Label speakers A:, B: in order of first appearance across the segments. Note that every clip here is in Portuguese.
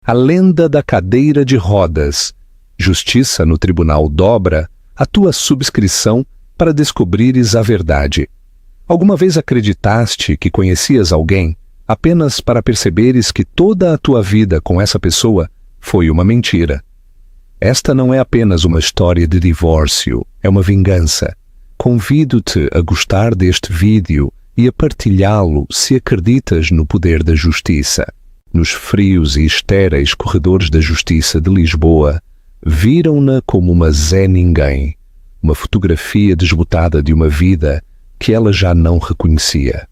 A: A lenda da cadeira de rodas. Justiça no tribunal dobra a tua subscrição para descobrires a verdade. Alguma vez acreditaste que conhecias alguém apenas para perceberes que toda a tua vida com essa pessoa foi uma mentira? Esta não é apenas uma história de divórcio, é uma vingança. Convido-te a gostar deste vídeo e a partilhá-lo se acreditas no poder da justiça. Nos frios e estéreis corredores da justiça de Lisboa, viram-na como uma Zé Ninguém, uma fotografia desbotada de uma vida que ela já não reconhecia.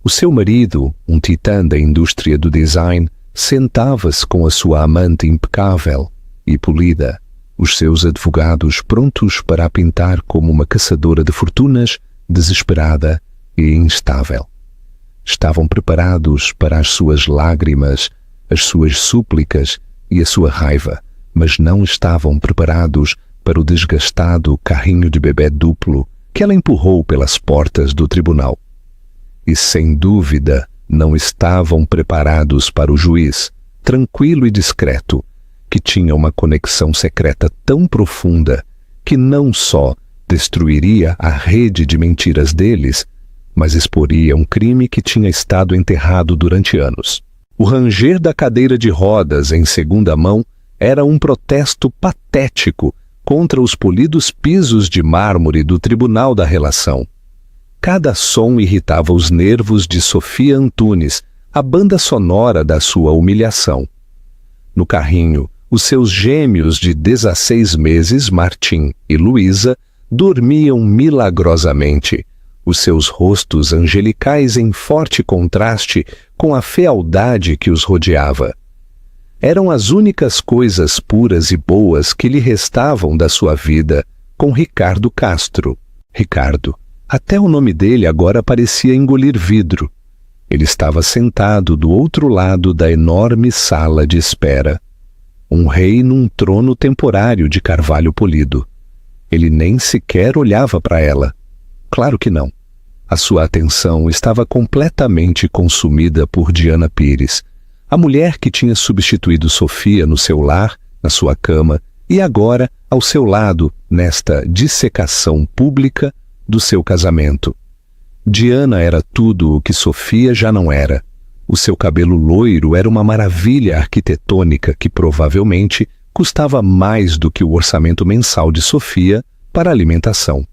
A: O seu marido, um titã da indústria do design, sentava-se com a sua amante impecável e polida, os seus advogados prontos para a pintar como uma caçadora de fortunas, desesperada e instável. Estavam preparados para as suas lágrimas, as suas súplicas e a sua raiva, mas não estavam preparados para o desgastado carrinho de bebê duplo que ela empurrou pelas portas do tribunal. E, sem dúvida, não estavam preparados para o juiz, tranquilo e discreto, que tinha uma conexão secreta tão profunda que não só destruiria a rede de mentiras deles, mas exporia um crime que tinha estado enterrado durante anos. O ranger da cadeira de rodas em segunda mão era um protesto patético contra os polidos pisos de mármore do Tribunal da Relação. Cada som irritava os nervos de Sofia Antunes, a banda sonora da sua humilhação. No carrinho, os seus gêmeos de 16 meses, Martim e Luísa, dormiam milagrosamente, os seus rostos angelicais em forte contraste com a fealdade que os rodeava. Eram as únicas coisas puras e boas que lhe restavam da sua vida com Ricardo Castro. Ricardo, até o nome dele agora parecia engolir vidro. Ele estava sentado do outro lado da enorme sala de espera. Um rei num trono temporário de carvalho polido. Ele nem sequer olhava para ela. Claro que não. A sua atenção estava completamente consumida por Diana Pires, a mulher que tinha substituído Sofia no seu lar, na sua cama, e agora ao seu lado, nesta dissecação pública do seu casamento. Diana era tudo o que Sofia já não era. O seu cabelo loiro era uma maravilha arquitetônica que provavelmente custava mais do que o orçamento mensal de Sofia para alimentação.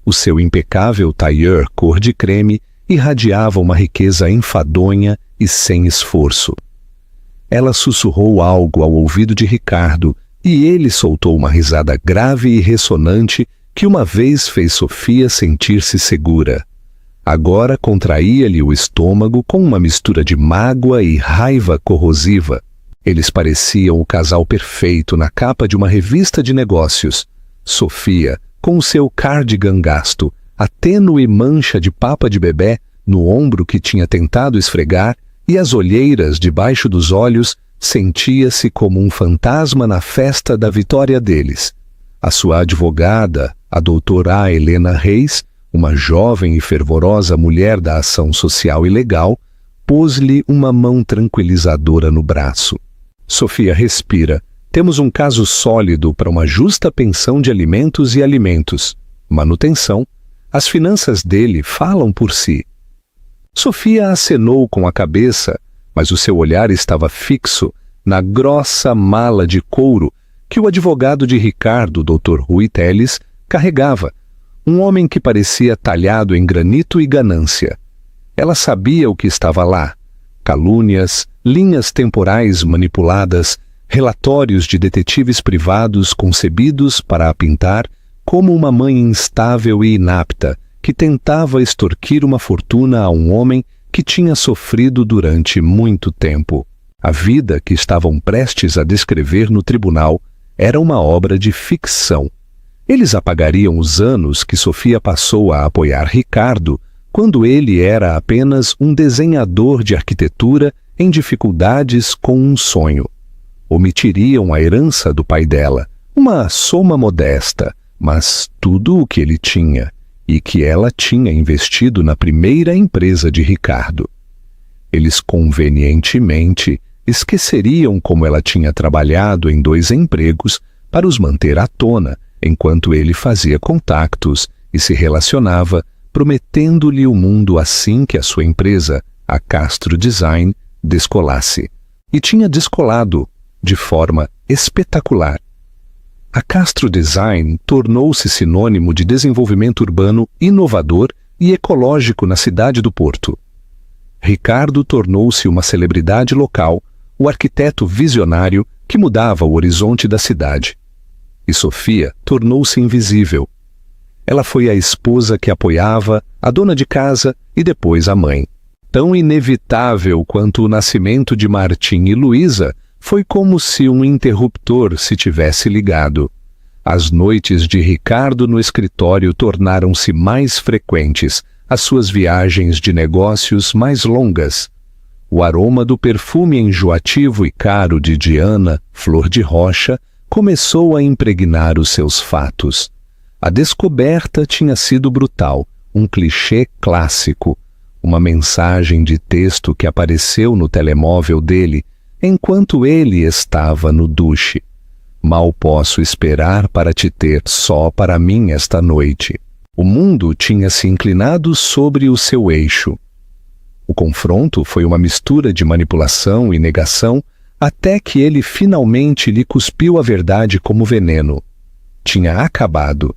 A: O seu impecável tailleur cor de creme irradiava uma riqueza enfadonha e sem esforço. Ela sussurrou algo ao ouvido de Ricardo e ele soltou uma risada grave e ressonante que uma vez fez Sofia sentir-se segura. Agora contraía-lhe o estômago com uma mistura de mágoa e raiva corrosiva. Eles pareciam o casal perfeito na capa de uma revista de negócios. Sofia, com o seu cardigan gasto, a tênue mancha de papa de bebê no ombro que tinha tentado esfregar e as olheiras debaixo dos olhos, sentia-se como um fantasma na festa da vitória deles. A sua advogada, a doutora A. Helena Reis, uma jovem e fervorosa mulher da ação social e legal, pôs-lhe uma mão tranquilizadora no braço. Sofia, respira. Temos um caso sólido para uma justa pensão de alimentos e alimentos. Manutenção. As finanças dele falam por si. Sofia acenou com a cabeça, mas o seu olhar estava fixo na grossa mala de couro que o advogado de Ricardo, Dr. Rui Teles, carregava, um homem que parecia talhado em granito e ganância. Ela sabia o que estava lá: calúnias, linhas temporais manipuladas, relatórios de detetives privados concebidos para a pintar como uma mãe instável e inapta que tentava extorquir uma fortuna a um homem que tinha sofrido durante muito tempo. A vida que estavam prestes a descrever no tribunal era uma obra de ficção. Eles apagariam os anos que Sofia passou a apoiar Ricardo quando ele era apenas um desenhador de arquitetura em dificuldades com um sonho. Omitiriam a herança do pai dela, uma soma modesta, mas tudo o que ele tinha, e que ela tinha investido na primeira empresa de Ricardo. Eles convenientemente esqueceriam como ela tinha trabalhado em 2 empregos para os manter à tona, enquanto ele fazia contactos e se relacionava, prometendo-lhe o mundo assim que a sua empresa, a Castro Design, descolasse. E tinha descolado de forma espetacular. A Castro Design tornou-se sinônimo de desenvolvimento urbano inovador e ecológico na cidade do Porto. Ricardo tornou-se uma celebridade local, o arquiteto visionário que mudava o horizonte da cidade. E Sofia tornou-se invisível. Ela foi a esposa que apoiava, a dona de casa e depois a mãe. Tão inevitável quanto o nascimento de Martim e Luísa, foi como se um interruptor se tivesse ligado. As noites de Ricardo no escritório tornaram-se mais frequentes, as suas viagens de negócios mais longas. O aroma do perfume enjoativo e caro de Diana, flor de rocha, começou a impregnar os seus fatos. A descoberta tinha sido brutal, um clichê clássico, uma mensagem de texto que apareceu no telemóvel dele enquanto ele estava no duche. Mal posso esperar para te ter só para mim esta noite. O mundo tinha se inclinado sobre o seu eixo. O confronto foi uma mistura de manipulação e negação até que ele finalmente lhe cuspiu a verdade como veneno. Tinha acabado.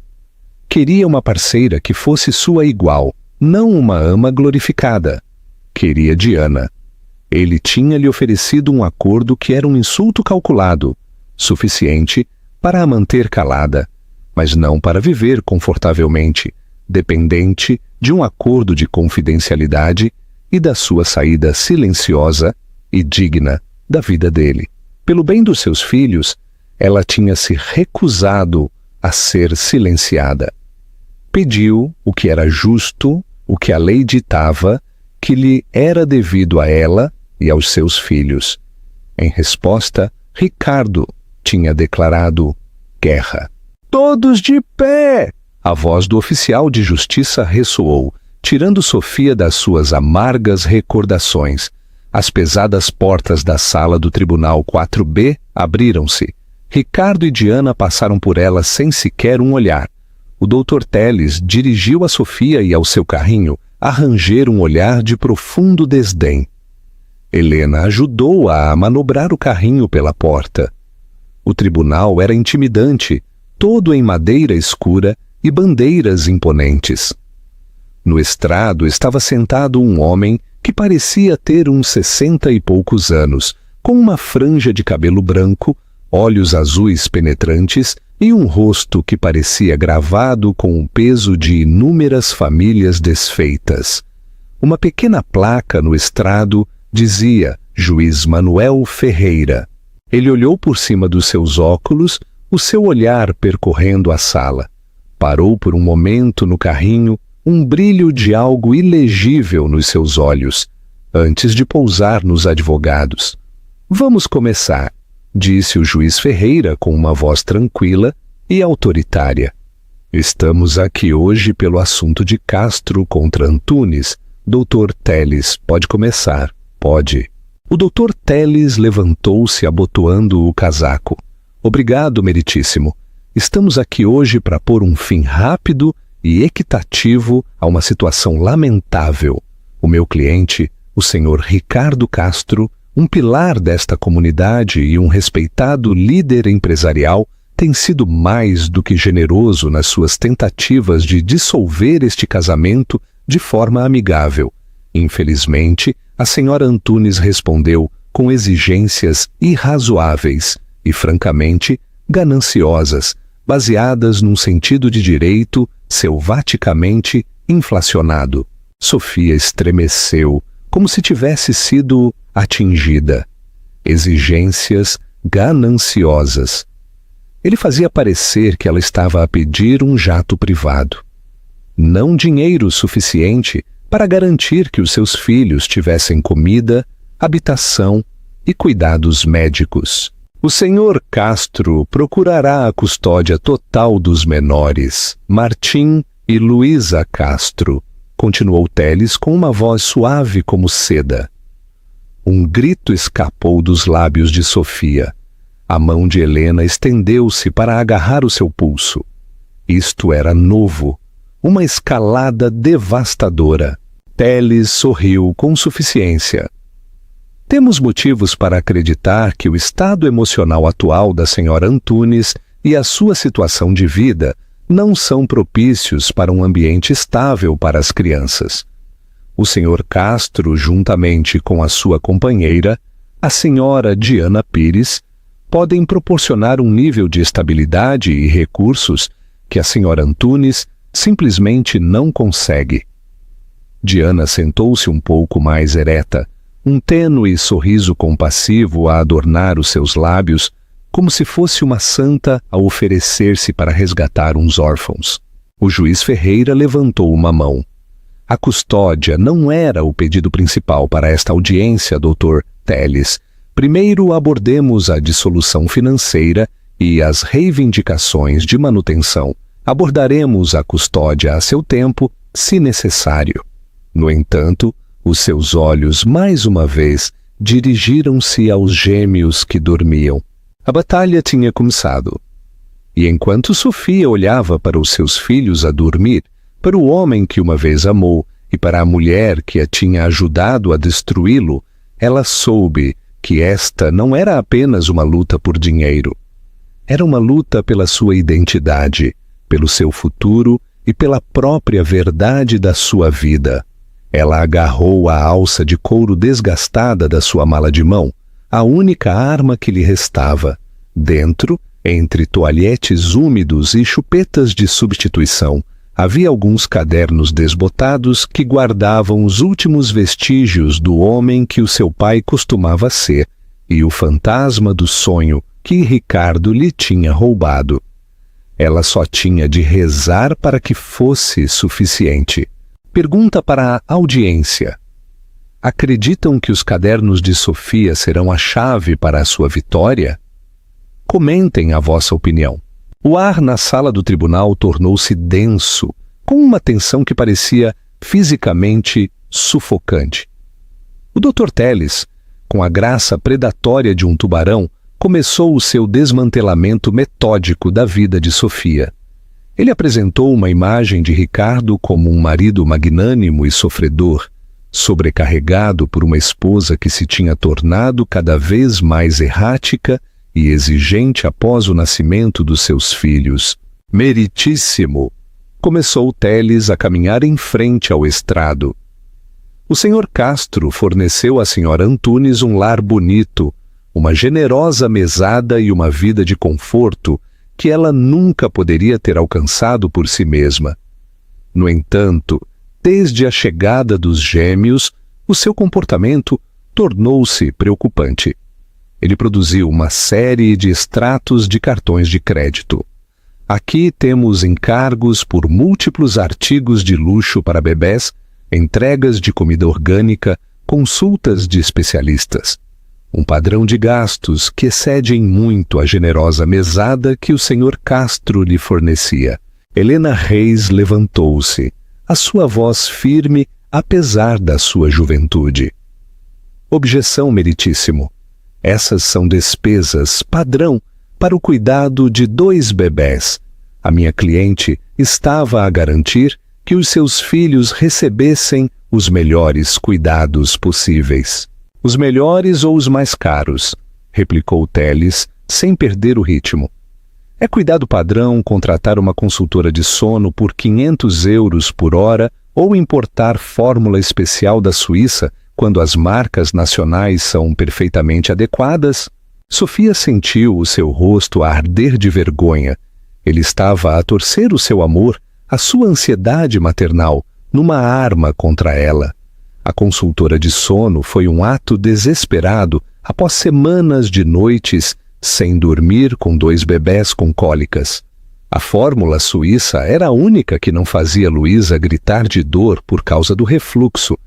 A: Queria uma parceira que fosse sua igual, não uma ama glorificada. Queria Diana. Ele tinha lhe oferecido um acordo que era um insulto calculado, suficiente para a manter calada, mas não para viver confortavelmente, dependente de um acordo de confidencialidade e da sua saída silenciosa e digna da vida dele. Pelo bem dos seus filhos, ela tinha se recusado a ser silenciada. Pediu o que era justo, o que a lei ditava, que lhe era devido a ela e aos seus filhos. Em resposta, Ricardo tinha declarado guerra. Todos de pé! A voz do oficial de justiça ressoou, tirando Sofia das suas amargas recordações. As pesadas portas da sala do Tribunal 4B abriram-se. Ricardo e Diana passaram por ela sem sequer um olhar. O Dr. Teles dirigiu a Sofia e ao seu carrinho a ranger um olhar de profundo desdém. Helena ajudou-a a manobrar o carrinho pela porta. O tribunal era intimidante, todo em madeira escura e bandeiras imponentes. No estrado estava sentado um homem que parecia ter uns 60 e poucos anos, com uma franja de cabelo branco, olhos azuis penetrantes e um rosto que parecia gravado com o peso de inúmeras famílias desfeitas. Uma pequena placa no estrado dizia Juiz Manuel Ferreira. Ele olhou por cima dos seus óculos, o seu olhar percorrendo a sala. Parou por um momento no carrinho, um brilho de algo ilegível nos seus olhos, antes de pousar nos advogados. Vamos começar, disse o juiz Ferreira com uma voz tranquila e autoritária. Estamos aqui hoje pelo assunto de Castro contra Antunes. Dr. Teles, pode começar. Pode. O Dr. Teles levantou-se abotoando o casaco. Obrigado, meritíssimo. Estamos aqui hoje para pôr um fim rápido e equitativo a uma situação lamentável. O meu cliente, o senhor Ricardo Castro, um pilar desta comunidade e um respeitado líder empresarial, tem sido mais do que generoso nas suas tentativas de dissolver este casamento de forma amigável. Infelizmente, a senhora Antunes respondeu com exigências irrazoáveis e, francamente, gananciosas, baseadas num sentido de direito selvaticamente inflacionado. Sofia estremeceu, como se tivesse sido atingida. Exigências gananciosas. Ele fazia parecer que ela estava a pedir um jato privado. Não dinheiro suficiente para garantir que os seus filhos tivessem comida, habitação e cuidados médicos. O senhor Castro procurará a custódia total dos menores, Martim e Luísa Castro, continuou Teles com uma voz suave como seda. Um grito escapou dos lábios de Sofia. A mão de Helena estendeu-se para agarrar o seu pulso. Isto era novo, uma escalada devastadora. Teles sorriu com suficiência. Temos motivos para acreditar que o estado emocional atual da senhora Antunes e a sua situação de vida não são propícios para um ambiente estável para as crianças. O senhor Castro, juntamente com a sua companheira, a senhora Diana Pires, podem proporcionar um nível de estabilidade e recursos que a senhora Antunes simplesmente não consegue. Diana sentou-se um pouco mais ereta, um tênue sorriso compassivo a adornar os seus lábios, como se fosse uma santa a oferecer-se para resgatar uns órfãos. O juiz Ferreira levantou uma mão. A custódia não era o pedido principal para esta audiência, Dr. Teles. Primeiro abordemos a dissolução financeira e as reivindicações de manutenção. Abordaremos a custódia a seu tempo, se necessário. No entanto, os seus olhos, mais uma vez, dirigiram-se aos gêmeos que dormiam. A batalha tinha começado. E enquanto Sofia olhava para os seus filhos a dormir, para o homem que uma vez amou e para a mulher que a tinha ajudado a destruí-lo, ela soube que esta não era apenas uma luta por dinheiro. Era uma luta pela sua identidade, pelo seu futuro e pela própria verdade da sua vida. Ela agarrou a alça de couro desgastada da sua mala de mão, a única arma que lhe restava. Dentro, entre toalhetes úmidos e chupetas de substituição, havia alguns cadernos desbotados que guardavam os últimos vestígios do homem que o seu pai costumava ser e o fantasma do sonho que Ricardo lhe tinha roubado. Ela só tinha de rezar para que fosse suficiente. Pergunta para a audiência. Acreditam que os cadernos de Sofia serão a chave para a sua vitória? Comentem a vossa opinião. O ar na sala do tribunal tornou-se denso, com uma tensão que parecia fisicamente sufocante. O Dr. Teles, com a graça predatória de um tubarão, começou o seu desmantelamento metódico da vida de Sofia. Ele apresentou uma imagem de Ricardo como um marido magnânimo e sofredor, sobrecarregado por uma esposa que se tinha tornado cada vez mais errática e exigente após o nascimento dos seus filhos. Meritíssimo! Começou Teles a caminhar em frente ao estrado. O senhor Castro forneceu à senhora Antunes um lar bonito, uma generosa mesada e uma vida de conforto que ela nunca poderia ter alcançado por si mesma. No entanto, desde a chegada dos gêmeos, o seu comportamento tornou-se preocupante. Ele produziu uma série de extratos de cartões de crédito. Aqui temos encargos por múltiplos artigos de luxo para bebés, entregas de comida orgânica, consultas de especialistas. Um padrão de gastos que excede em muito a generosa mesada que o senhor Castro lhe fornecia. Helena Reis levantou-se, a sua voz firme apesar da sua juventude. Objeção, meritíssimo. Essas são despesas padrão para o cuidado de 2 bebés. A minha cliente estava a garantir que os seus filhos recebessem os melhores cuidados possíveis. Os melhores ou os mais caros? Replicou Teles, sem perder o ritmo. É cuidado padrão contratar uma consultora de sono por 500 euros por hora ou importar fórmula especial da Suíça quando as marcas nacionais são perfeitamente adequadas? Sofia sentiu o seu rosto arder de vergonha. Ele estava a torcer o seu amor, a sua ansiedade maternal, numa arma contra ela. A consultora de sono foi um ato desesperado após semanas de noites sem dormir com 2 bebés com cólicas. A fórmula suíça era a única que não fazia Luísa gritar de dor por causa do refluxo,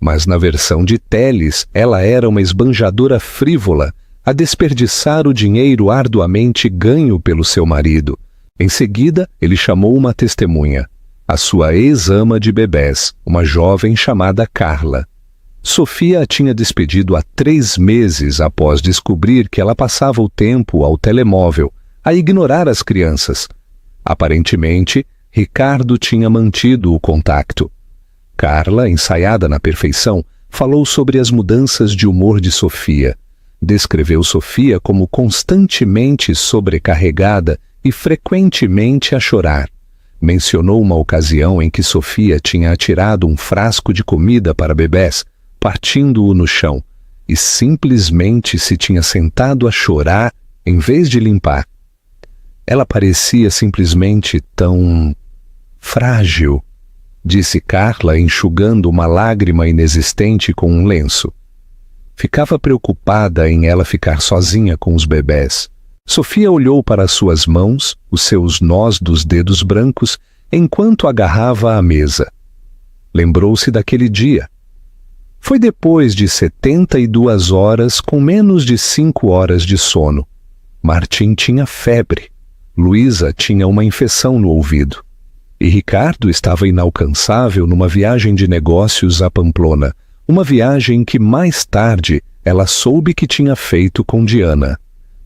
A: mas na versão de Teles ela era uma esbanjadora frívola a desperdiçar o dinheiro arduamente ganho pelo seu marido. Em seguida, ele chamou uma testemunha, a sua ex-ama de bebés, uma jovem chamada Carla. Sofia a tinha despedido há 3 meses após descobrir que ela passava o tempo ao telemóvel, a ignorar as crianças. Aparentemente, Ricardo tinha mantido o contacto. Carla, ensaiada na perfeição, falou sobre as mudanças de humor de Sofia. Descreveu Sofia como constantemente sobrecarregada e frequentemente a chorar. Mencionou uma ocasião em que Sofia tinha atirado um frasco de comida para bebés, partindo-o no chão, e simplesmente se tinha sentado a chorar em vez de limpar. Ela parecia simplesmente tão frágil, disse Carla, enxugando uma lágrima inexistente com um lenço. Ficava preocupada em ela ficar sozinha com os bebés. Sofia olhou para suas mãos, os seus nós dos dedos brancos, enquanto agarrava a mesa. Lembrou-se daquele dia. Foi depois de 72 horas com menos de 5 horas de sono. Martim tinha febre. Luísa tinha uma infecção no ouvido. E Ricardo estava inalcançável numa viagem de negócios a Pamplona, uma viagem que mais tarde ela soube que tinha feito com Diana.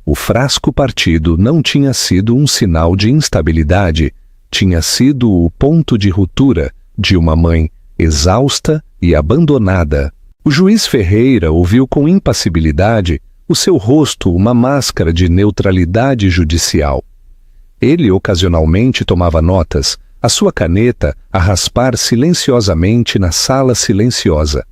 A: O frasco partido não tinha sido um sinal de instabilidade, tinha sido o ponto de ruptura de uma mãe exausta e abandonada. O juiz Ferreira ouviu com impassibilidade, o seu rosto uma máscara de neutralidade judicial. Ele ocasionalmente tomava notas, a sua caneta a raspar silenciosamente na sala silenciosa.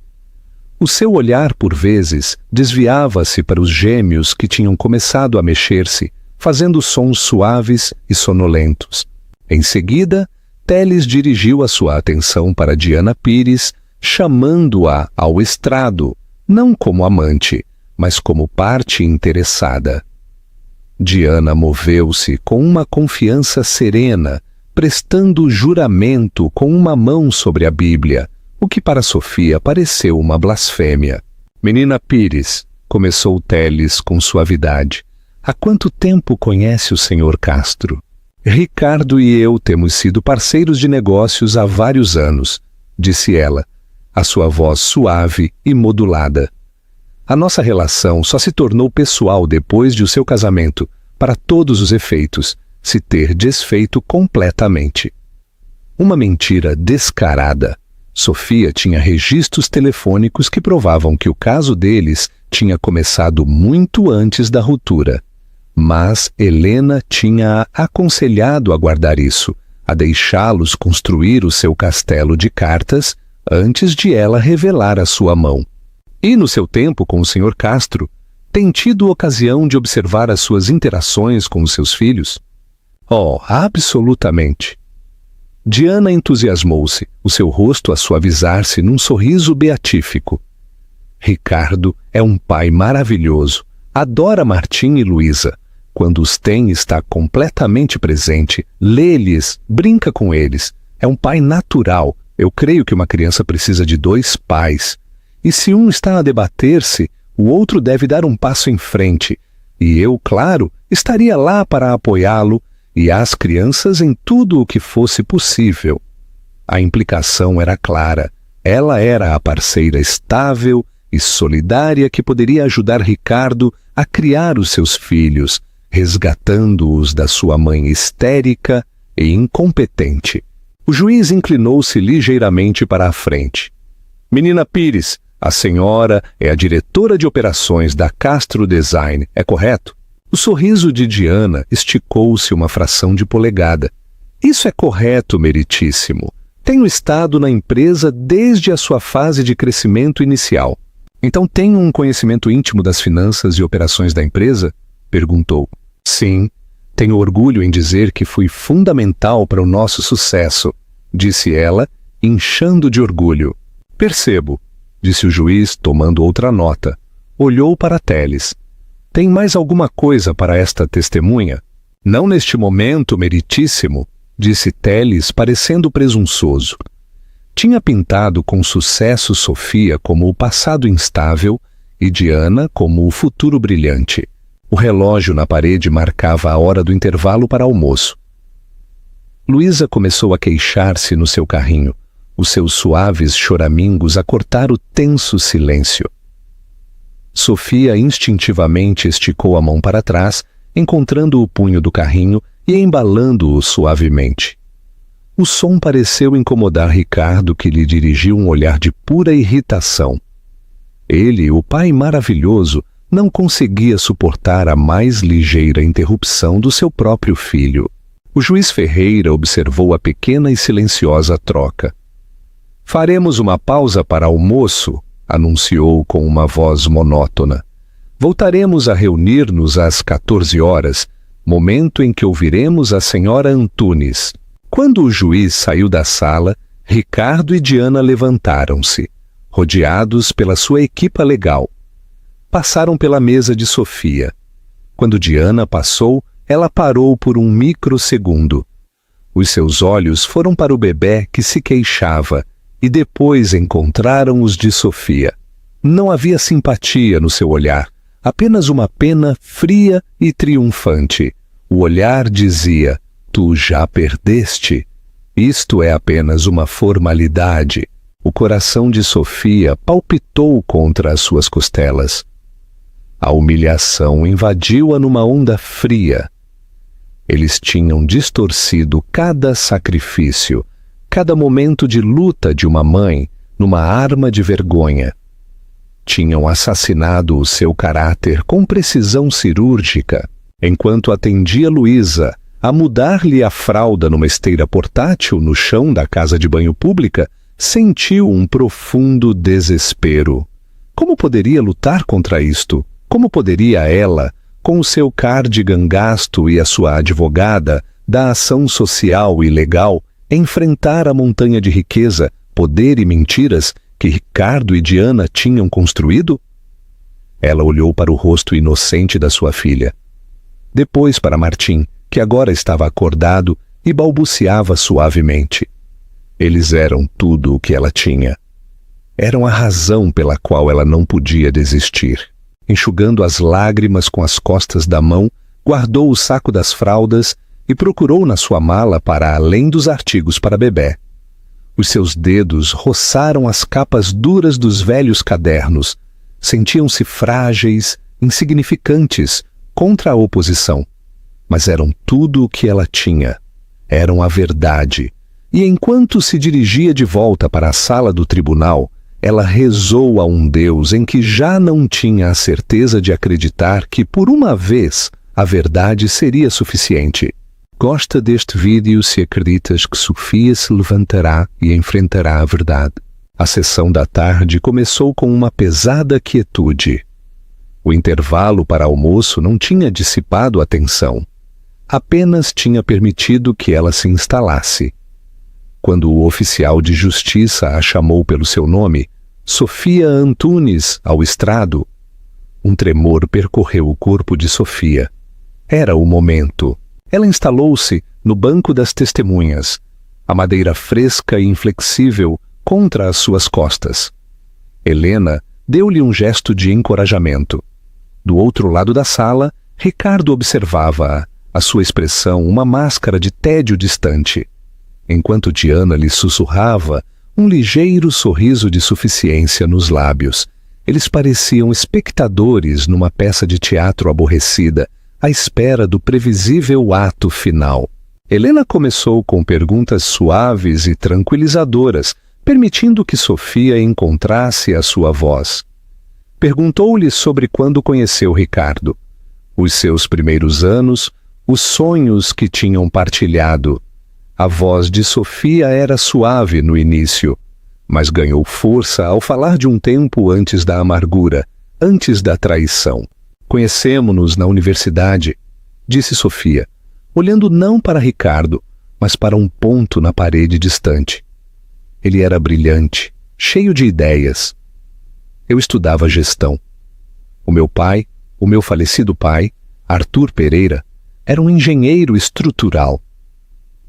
A: O seu olhar, por vezes, desviava-se para os gêmeos que tinham começado a mexer-se, fazendo sons suaves e sonolentos. Em seguida, Teles dirigiu a sua atenção para Diana Pires, chamando-a ao estrado, não como amante, mas como parte interessada. Diana moveu-se com uma confiança serena, prestando juramento com uma mão sobre a Bíblia, o que para Sofia pareceu uma blasfêmia. Menina Pires, começou Teles com suavidade, há quanto tempo conhece o Sr. Castro? Ricardo e eu temos sido parceiros de negócios há vários anos, disse ela, a sua voz suave e modulada. A nossa relação só se tornou pessoal depois de o seu casamento, para todos os efeitos, se ter desfeito completamente. Uma mentira descarada. Sofia tinha registros telefônicos que provavam que o caso deles tinha começado muito antes da ruptura. Mas Helena tinha aconselhado a guardar isso, a deixá-los construir o seu castelo de cartas antes de ela revelar a sua mão. E no seu tempo com o Sr. Castro, tem tido ocasião de observar as suas interações com os seus filhos? Oh, absolutamente. Diana entusiasmou-se, o seu rosto a suavizar-se num sorriso beatífico. Ricardo é um pai maravilhoso, adora Martim e Luísa. Quando os tem, está completamente presente, lê-lhes, brinca com eles. É um pai natural. Eu creio que uma criança precisa de 2 pais. E se um está a debater-se, o outro deve dar um passo em frente. E eu, claro, estaria lá para apoiá-lo e as crianças em tudo o que fosse possível. A implicação era clara. Ela era a parceira estável e solidária que poderia ajudar Ricardo a criar os seus filhos, resgatando-os da sua mãe histérica e incompetente. O juiz inclinou-se ligeiramente para a frente. Menina Pires, a senhora é a diretora de operações da Castro Design, é correto? O sorriso de Diana esticou-se uma fração de polegada. Isso é correto, meritíssimo. Tenho estado na empresa desde a sua fase de crescimento inicial. Então tenho um conhecimento íntimo das finanças e operações da empresa? Perguntou. Sim, tenho orgulho em dizer que fui fundamental para o nosso sucesso, disse ela, inchando de orgulho. Percebo, disse o juiz, tomando outra nota. Olhou para Teles. Tem mais alguma coisa para esta testemunha? Não neste momento, meritíssimo, disse Teles, parecendo presunçoso. Tinha pintado com sucesso Sofia como o passado instável e Diana como o futuro brilhante. O relógio na parede marcava a hora do intervalo para almoço. Luísa começou a queixar-se no seu carrinho. O os seus suaves choramingos a cortar o tenso silêncio. Sofia instintivamente esticou a mão para trás, encontrando o punho do carrinho e embalando-o suavemente. O som pareceu incomodar Ricardo, que lhe dirigiu um olhar de pura irritação. Ele, o pai maravilhoso, não conseguia suportar a mais ligeira interrupção do seu próprio filho. O juiz Ferreira observou a pequena e silenciosa troca. "Faremos uma pausa para almoço", anunciou com uma voz monótona. "Voltaremos a reunir-nos às 14 horas, momento em que ouviremos a senhora Antunes." Quando o juiz saiu da sala, Ricardo e Diana levantaram-se, rodeados pela sua equipa legal. Passaram pela mesa de Sofia. Quando Diana passou, ela parou por um microsegundo. Os seus olhos foram para o bebê que se queixava e depois encontraram os de Sofia. Não havia simpatia no seu olhar, apenas uma pena fria e triunfante. O olhar dizia: "Tu já perdeste. Isto é apenas uma formalidade." O coração de Sofia palpitou contra as suas costelas. A humilhação invadiu-a numa onda fria. Eles tinham distorcido cada sacrifício, cada momento de luta de uma mãe, numa arma de vergonha. Tinham assassinado o seu caráter com precisão cirúrgica, enquanto atendia Luísa a mudar-lhe a fralda numa esteira portátil no chão da casa de banho pública. Sentiu um profundo desespero. Como poderia lutar contra isto? Como poderia ela, com o seu cardigan gasto e a sua advogada da ação social e legal, enfrentar a montanha de riqueza, poder e mentiras que Ricardo e Diana tinham construído? Ela olhou para o rosto inocente da sua filha. Depois para Martim, que agora estava acordado e balbuciava suavemente. Eles eram tudo o que ela tinha. Eram a razão pela qual ela não podia desistir. Enxugando as lágrimas com as costas da mão, guardou o saco das fraldas e procurou na sua mala para além dos artigos para bebê. Os seus dedos roçaram as capas duras dos velhos cadernos. Sentiam-se frágeis, insignificantes, contra a oposição. Mas eram tudo o que ela tinha. Eram a verdade. E enquanto se dirigia de volta para a sala do tribunal, ela rezou a um Deus em que já não tinha a certeza de acreditar que, por uma vez, a verdade seria suficiente. Gosta deste vídeo se acreditas que Sofia se levantará e enfrentará a verdade. A sessão da tarde começou com uma pesada quietude. O intervalo para almoço não tinha dissipado a tensão. Apenas tinha permitido que ela se instalasse. Quando o oficial de justiça a chamou pelo seu nome, Sofia Antunes, ao estrado, um tremor percorreu o corpo de Sofia. Era o momento. Ela instalou-se no banco das testemunhas, a madeira fresca e inflexível contra as suas costas. Helena deu-lhe um gesto de encorajamento. Do outro lado da sala, Ricardo observava-a, a sua expressão uma máscara de tédio distante. Enquanto Diana lhe sussurrava, um ligeiro sorriso de suficiência nos lábios. Eles pareciam espectadores numa peça de teatro aborrecida, à espera do previsível ato final. Helena começou com perguntas suaves e tranquilizadoras, permitindo que Sofia encontrasse a sua voz. Perguntou-lhe sobre quando conheceu Ricardo, os seus primeiros anos, os sonhos que tinham partilhado. A voz de Sofia era suave no início, mas ganhou força ao falar de um tempo antes da amargura, antes da traição. "Conhecemo-nos na universidade", disse Sofia, olhando não para Ricardo, mas para um ponto na parede distante. Ele era brilhante, cheio de ideias. Eu estudava gestão. O meu pai, o meu falecido pai, Arthur Pereira, era um engenheiro estrutural.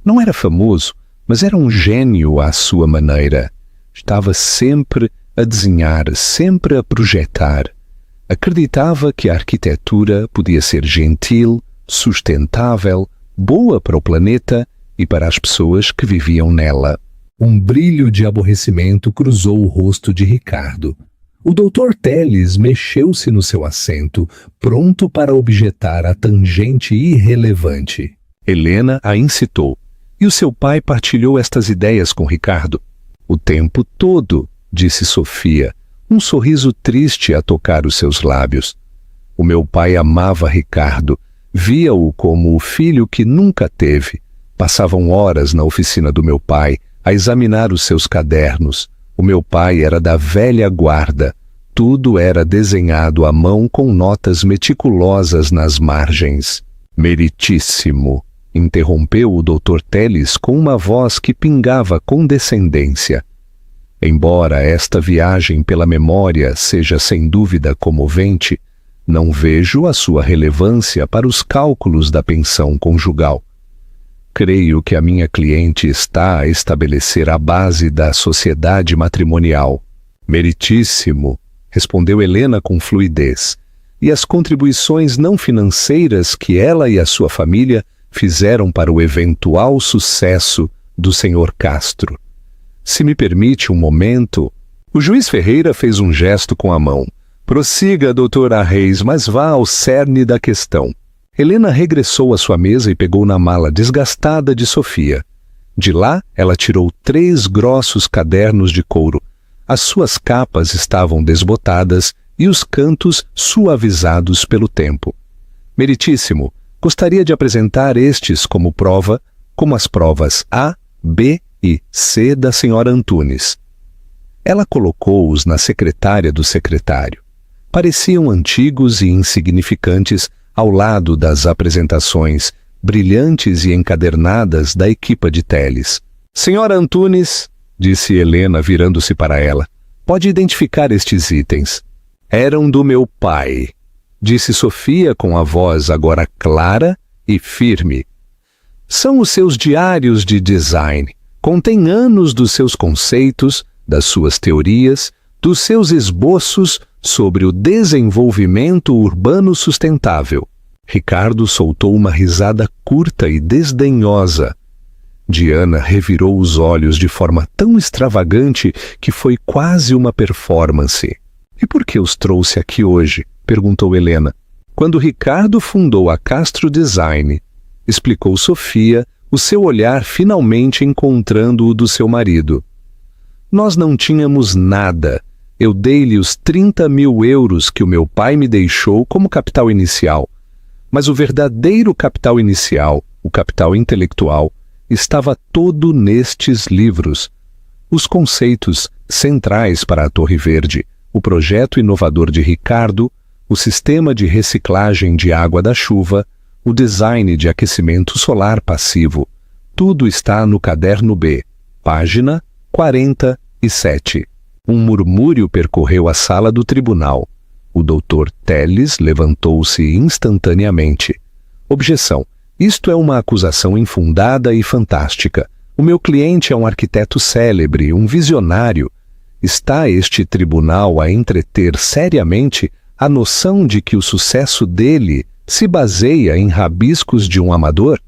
A: Não era famoso, mas era um gênio à sua maneira. Estava sempre a desenhar, sempre a projetar. Acreditava que a arquitetura podia ser gentil, sustentável, boa para o planeta e para as pessoas que viviam nela. Um brilho de aborrecimento cruzou o rosto de Ricardo. O Dr. Telles mexeu-se no seu assento, pronto para objetar a tangente irrelevante. Helena a incitou, e o seu pai partilhou estas ideias com Ricardo. O tempo todo, disse Sofia, um sorriso triste a tocar os seus lábios. O meu pai amava Ricardo, via-o como o filho que nunca teve. Passavam horas na oficina do meu pai, a examinar os seus cadernos. O meu pai era da velha guarda. Tudo era desenhado à mão com notas meticulosas nas margens. Meritíssimo, interrompeu o Dr. Telles com uma voz que pingava condescendência. Embora esta viagem pela memória seja sem dúvida comovente, não vejo a sua relevância para os cálculos da pensão conjugal. Creio que a minha cliente está a estabelecer a base da sociedade matrimonial. Meritíssimo, respondeu Helena com fluidez, e as contribuições não financeiras que ela e a sua família fizeram para o eventual sucesso do Sr. Castro. Se me permite um momento... O juiz Ferreira fez um gesto com a mão. Prossiga, doutora Reis, mas vá ao cerne da questão. Helena regressou à sua mesa e pegou na mala desgastada de Sofia. De lá, ela tirou 3 grossos cadernos de couro. As suas capas estavam desbotadas e os cantos suavizados pelo tempo. Meritíssimo, gostaria de apresentar estes como prova, como as provas A, B e C da senhora Antunes. Ela colocou-os na secretária do secretário. Pareciam antigos e insignificantes ao lado das apresentações brilhantes e encadernadas da equipa de Telles. Senhora Antunes, disse Helena virando-se para ela, pode identificar estes itens. Eram do meu pai, disse Sofia com a voz agora clara e firme. São os seus diários de design. Contém anos dos seus conceitos, das suas teorias, dos seus esboços sobre o desenvolvimento urbano sustentável. Ricardo soltou uma risada curta e desdenhosa. Diana revirou os olhos de forma tão extravagante que foi quase uma performance. E por que os trouxe aqui hoje? Perguntou Helena. Quando Ricardo fundou a Castro Design, explicou Sofia, o seu olhar finalmente encontrando o do seu marido. Nós não tínhamos nada. Eu dei-lhe os 30.000 euros que o meu pai me deixou como capital inicial. Mas o verdadeiro capital inicial, o capital intelectual, estava todo nestes livros. Os conceitos centrais para a Torre Verde, o projeto inovador de Ricardo, o sistema de reciclagem de água da chuva, o design de aquecimento solar passivo, tudo está no caderno B, página 47. Um murmúrio percorreu a sala do tribunal. O Dr. Telles levantou-se instantaneamente. Objeção. Isto é uma acusação infundada e fantástica. O meu cliente é um arquiteto célebre, um visionário. Está este tribunal a entreter seriamente a noção de que o sucesso dele se baseia em rabiscos de um amador?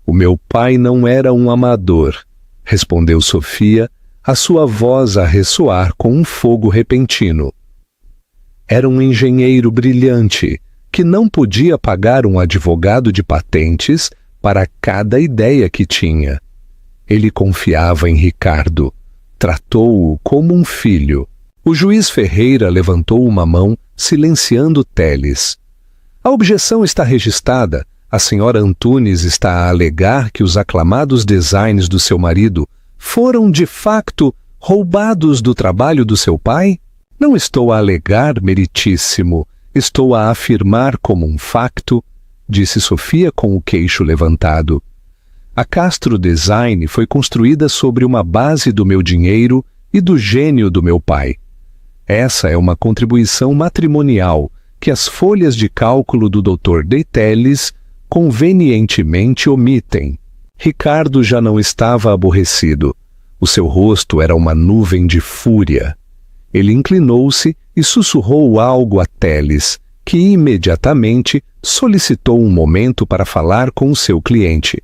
A: O meu pai não era um amador, respondeu Sofia, a sua voz a ressoar com um fogo repentino. Era um engenheiro brilhante, que não podia pagar um advogado de patentes para cada ideia que tinha. Ele confiava em Ricardo, tratou-o como um filho. O juiz Ferreira levantou uma mão, silenciando Telles. A objeção está registrada. A senhora Antunes está a alegar que os aclamados designs do seu marido foram, de facto, roubados do trabalho do seu pai? Não estou a alegar, meritíssimo, estou a afirmar como um facto, disse Sofia com o queixo levantado. A Castro Design foi construída sobre uma base do meu dinheiro e do gênio do meu pai. Essa é uma contribuição matrimonial que as folhas de cálculo do Dr. de Telles convenientemente omitem. Ricardo já não estava aborrecido. O seu rosto era uma nuvem de fúria. Ele inclinou-se e sussurrou algo a Telles, que imediatamente solicitou um momento para falar com o seu cliente.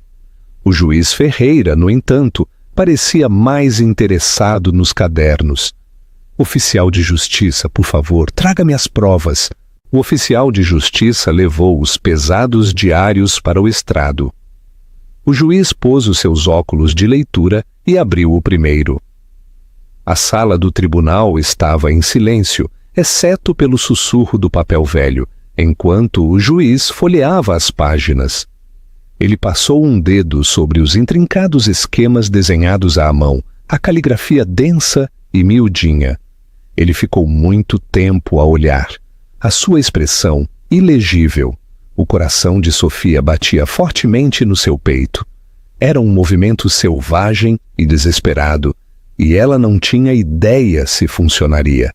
A: O juiz Ferreira, no entanto, parecia mais interessado nos cadernos. Oficial de justiça, por favor, traga-me as provas. O oficial de justiça levou os pesados diários para o estrado. O juiz pôs os seus óculos de leitura e abriu o primeiro. A sala do tribunal estava em silêncio, exceto pelo sussurro do papel velho, enquanto o juiz folheava as páginas. Ele passou um dedo sobre os intrincados esquemas desenhados à mão, a caligrafia densa e miudinha. Ele ficou muito tempo a olhar. A sua expressão, ilegível. O coração de Sofia batia fortemente no seu peito. Era um movimento selvagem e desesperado, e ela não tinha ideia se funcionaria.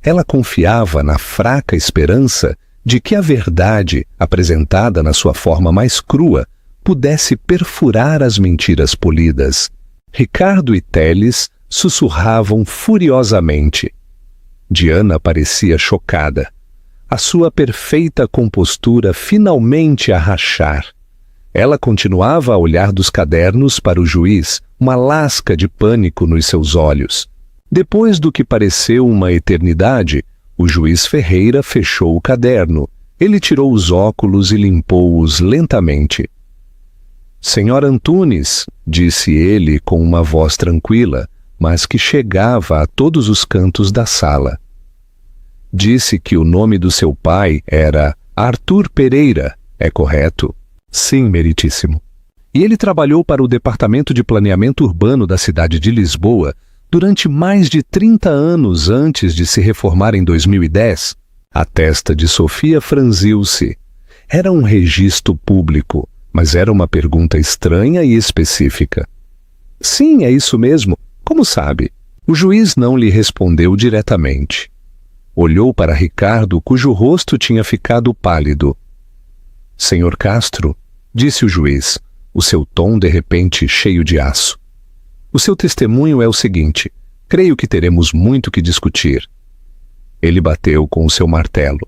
A: Ela confiava na fraca esperança de que a verdade, apresentada na sua forma mais crua, pudesse perfurar as mentiras polidas. Ricardo e Teles sussurravam furiosamente. Diana parecia chocada. A sua perfeita compostura finalmente a rachar. Ela continuava a olhar dos cadernos para o juiz, uma lasca de pânico nos seus olhos. Depois do que pareceu uma eternidade, o juiz Ferreira fechou o caderno. Ele tirou os óculos e limpou-os lentamente. Senhor Antunes, disse ele com uma voz tranquila, mas que chegava a todos os cantos da sala. Disse que o nome do seu pai era Arthur Pereira, é correto? Sim, meritíssimo. E ele trabalhou para o Departamento de Planeamento Urbano da cidade de Lisboa durante mais de 30 anos antes de se reformar em 2010. A testa de Sofia franziu-se. Era um registro público, mas era uma pergunta estranha e específica. Sim, é isso mesmo. Como sabe? O juiz não lhe respondeu diretamente. Olhou para Ricardo, cujo rosto tinha ficado pálido. Senhor Castro, disse o juiz, o seu tom de repente cheio de aço. O seu testemunho é o seguinte: creio que teremos muito que discutir. Ele bateu com o seu martelo.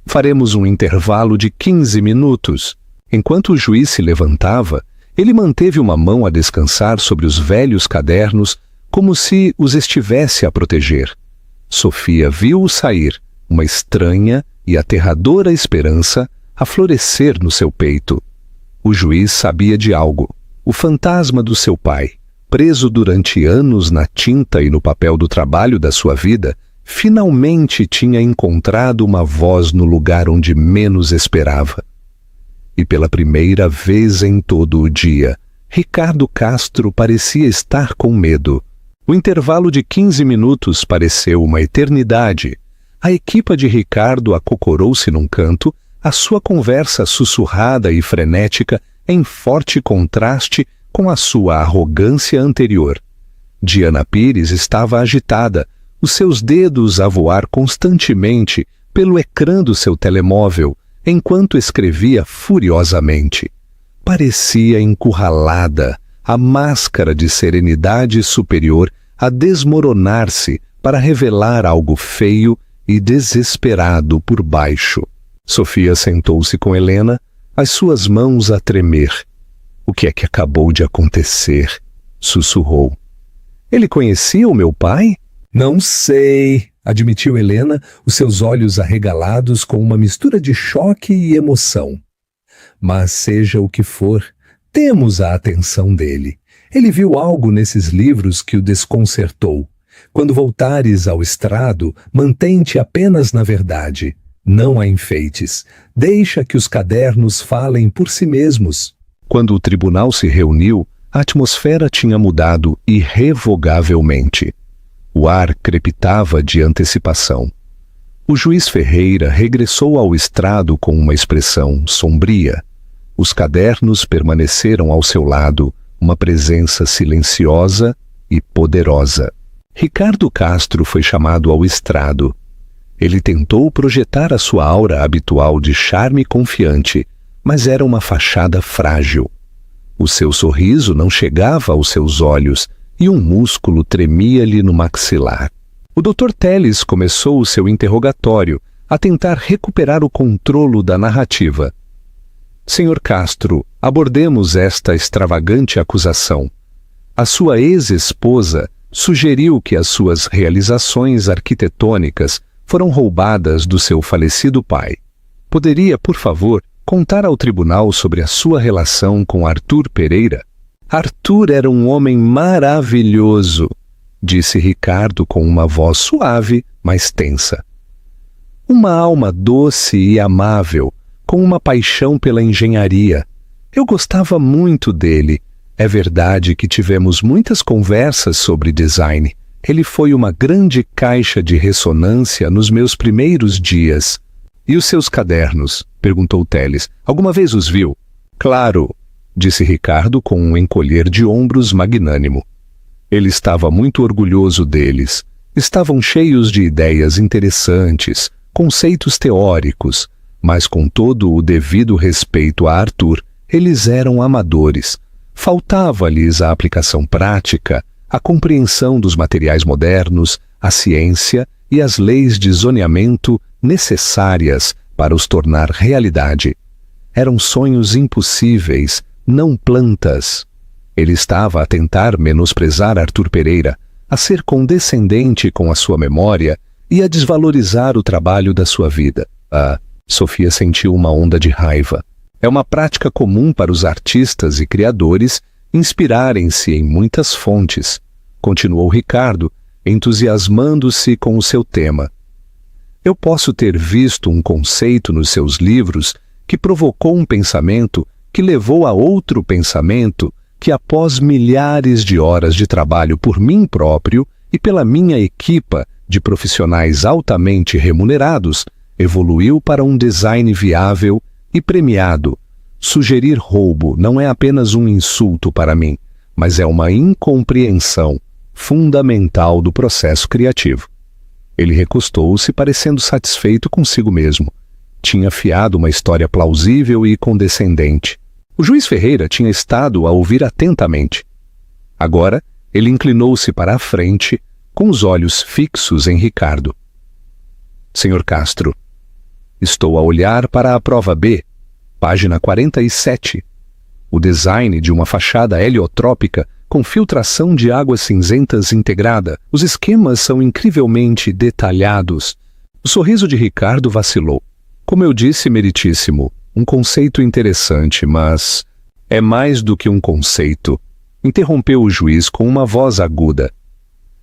A: Faremos um intervalo de 15 minutos. Enquanto o juiz se levantava, ele manteve uma mão a descansar sobre os velhos cadernos, como se os estivesse a proteger. Sofia viu-o sair, uma estranha e aterradora esperança a florescer no seu peito. O juiz sabia de algo, o fantasma do seu pai, preso durante anos na tinta e no papel do trabalho da sua vida, finalmente tinha encontrado uma voz no lugar onde menos esperava. E pela primeira vez em todo o dia, Ricardo Castro parecia estar com medo. O intervalo de 15 minutos pareceu uma eternidade. A equipa de Ricardo acocorou-se num canto, a sua conversa sussurrada e frenética em forte contraste com a sua arrogância anterior. Diana Pires estava agitada, os seus dedos a voar constantemente pelo ecrã do seu telemóvel, enquanto escrevia furiosamente. Parecia encurralada, a máscara de serenidade superior a desmoronar-se para revelar algo feio e desesperado por baixo. Sofia sentou-se com Helena, as suas mãos a tremer. O que é que acabou de acontecer? Sussurrou. Ele conhecia o meu pai? Não sei, admitiu Helena, os seus olhos arregalados com uma mistura de choque e emoção. Mas seja o que for, temos a atenção dele. Ele viu algo nesses livros que o desconcertou. Quando voltares ao estrado, mantém-te apenas na verdade. Não a enfeites. Deixa que os cadernos falem por si mesmos. Quando o tribunal se reuniu, a atmosfera tinha mudado irrevogavelmente. O ar crepitava de antecipação. O juiz Ferreira regressou ao estrado com uma expressão sombria. Os cadernos permaneceram ao seu lado, uma presença silenciosa e poderosa. Ricardo Castro foi chamado ao estrado. Ele tentou projetar a sua aura habitual de charme confiante, mas era uma fachada frágil. O seu sorriso não chegava aos seus olhos e um músculo tremia-lhe no maxilar. O Dr. Teles começou o seu interrogatório, a tentar recuperar o controlo da narrativa. Senhor Castro, abordemos esta extravagante acusação. A sua ex-esposa sugeriu que as suas realizações arquitetônicas foram roubadas do seu falecido pai. Poderia, por favor, contar ao tribunal sobre a sua relação com Arthur Pereira? Arthur era um homem maravilhoso, disse Ricardo com uma voz suave, mas tensa. Uma alma doce e amável, com uma paixão pela engenharia. Eu gostava muito dele. É verdade que tivemos muitas conversas sobre design. Ele foi uma grande caixa de ressonância nos meus primeiros dias. E os seus cadernos? Perguntou Teles. Alguma vez os viu? Claro, disse Ricardo com um encolher de ombros magnânimo. Ele estava muito orgulhoso deles. Estavam cheios de ideias interessantes, conceitos teóricos, mas com todo o devido respeito a Arthur, eles eram amadores. Faltava-lhes a aplicação prática, a compreensão dos materiais modernos, a ciência e as leis de zoneamento necessárias para os tornar realidade. Eram sonhos impossíveis, não plantas. Ele estava a tentar menosprezar Arthur Pereira, a ser condescendente com a sua memória e a desvalorizar o trabalho da sua vida. Sofia sentiu uma onda de raiva. É uma prática comum para os artistas e criadores inspirarem-se em muitas fontes, continuou Ricardo, entusiasmando-se com o seu tema. Eu posso ter visto um conceito nos seus livros que provocou um pensamento que levou a outro pensamento que, após milhares de horas de trabalho por mim próprio e pela minha equipa de profissionais altamente remunerados, evoluiu para um design viável e premiado. Sugerir roubo não é apenas um insulto para mim, mas é uma incompreensão fundamental do processo criativo. Ele recostou-se, parecendo satisfeito consigo mesmo. Tinha fiado uma história plausível e condescendente. O juiz Ferreira tinha estado a ouvir atentamente. Agora, ele inclinou-se para a frente, com os olhos fixos em Ricardo. Senhor Castro, estou a olhar para a prova B, página 47. O design de uma fachada heliotrópica com filtração de águas cinzentas integrada. Os esquemas são incrivelmente detalhados. O sorriso de Ricardo vacilou. Como eu disse, meritíssimo, um conceito interessante, mas é mais do que um conceito, interrompeu o juiz com uma voz aguda.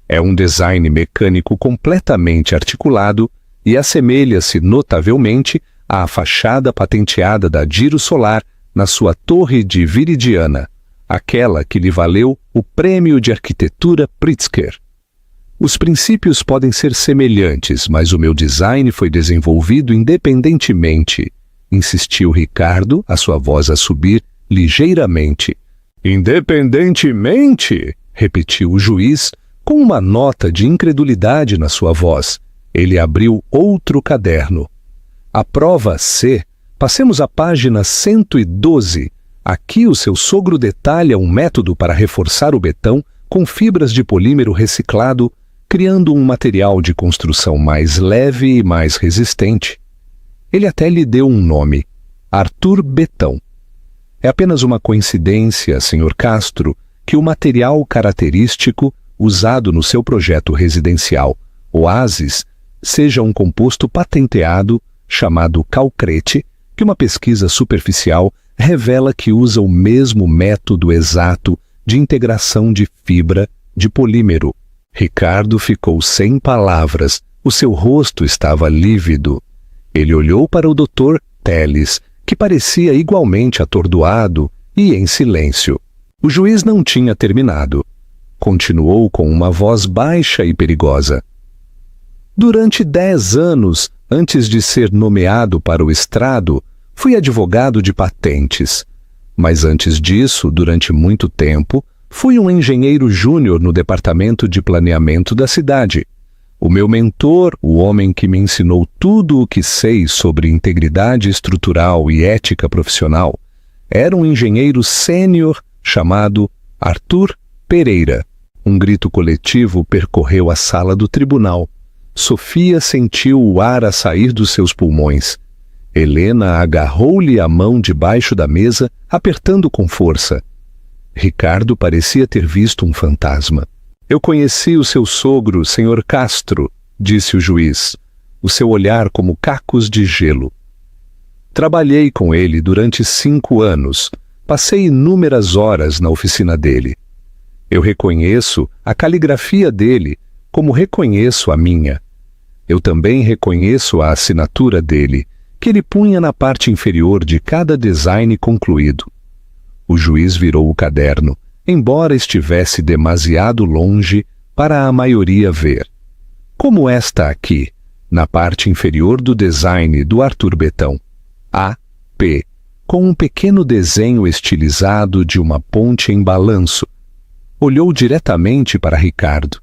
A: É um design mecânico completamente articulado e assemelha-se notavelmente à fachada patenteada da Giro Solar na sua torre de Viridiana, aquela que lhe valeu o Prêmio de Arquitetura Pritzker. Os princípios podem ser semelhantes, mas o meu design foi desenvolvido independentemente, insistiu Ricardo, a sua voz a subir ligeiramente. Independentemente? Repetiu o juiz, com uma nota de incredulidade na sua voz. Ele abriu outro caderno. A prova C, passemos à página 112. Aqui o seu sogro detalha um método para reforçar o betão com fibras de polímero reciclado, criando um material de construção mais leve e mais resistente. Ele até lhe deu um nome, Arthur Betão. É apenas uma coincidência, Sr. Castro, que o material característico usado no seu projeto residencial, Oasis, seja um composto patenteado chamado calcrete, que uma pesquisa superficial revela que usa o mesmo método exato de integração de fibra de polímero. Ricardo ficou sem palavras, o seu rosto estava lívido. Ele olhou para o Dr. Teles, que parecia igualmente atordoado e em silêncio. O juiz não tinha terminado. Continuou com uma voz baixa e perigosa. Durante 10 anos, antes de ser nomeado para o estrado, fui advogado de patentes. Mas antes disso, durante muito tempo, fui um engenheiro júnior no departamento de planeamento da cidade. O meu mentor, o homem que me ensinou tudo o que sei sobre integridade estrutural e ética profissional, era um engenheiro sênior chamado Arthur Pereira. Um grito coletivo percorreu a sala do tribunal. Sofia sentiu o ar a sair dos seus pulmões. Helena agarrou-lhe a mão debaixo da mesa, apertando com força. Ricardo parecia ter visto um fantasma. Eu conheci o seu sogro, Sr. Castro, disse o juiz, o seu olhar como cacos de gelo. Trabalhei com ele durante 5 anos. Passei inúmeras horas na oficina dele. Eu reconheço a caligrafia dele como reconheço a minha. Eu também reconheço a assinatura dele, que ele punha na parte inferior de cada design concluído. O juiz virou o caderno, embora estivesse demasiado longe para a maioria ver. Como esta aqui, na parte inferior do design do Arthur Betão. A.P., com um pequeno desenho estilizado de uma ponte em balanço. Olhou diretamente para Ricardo.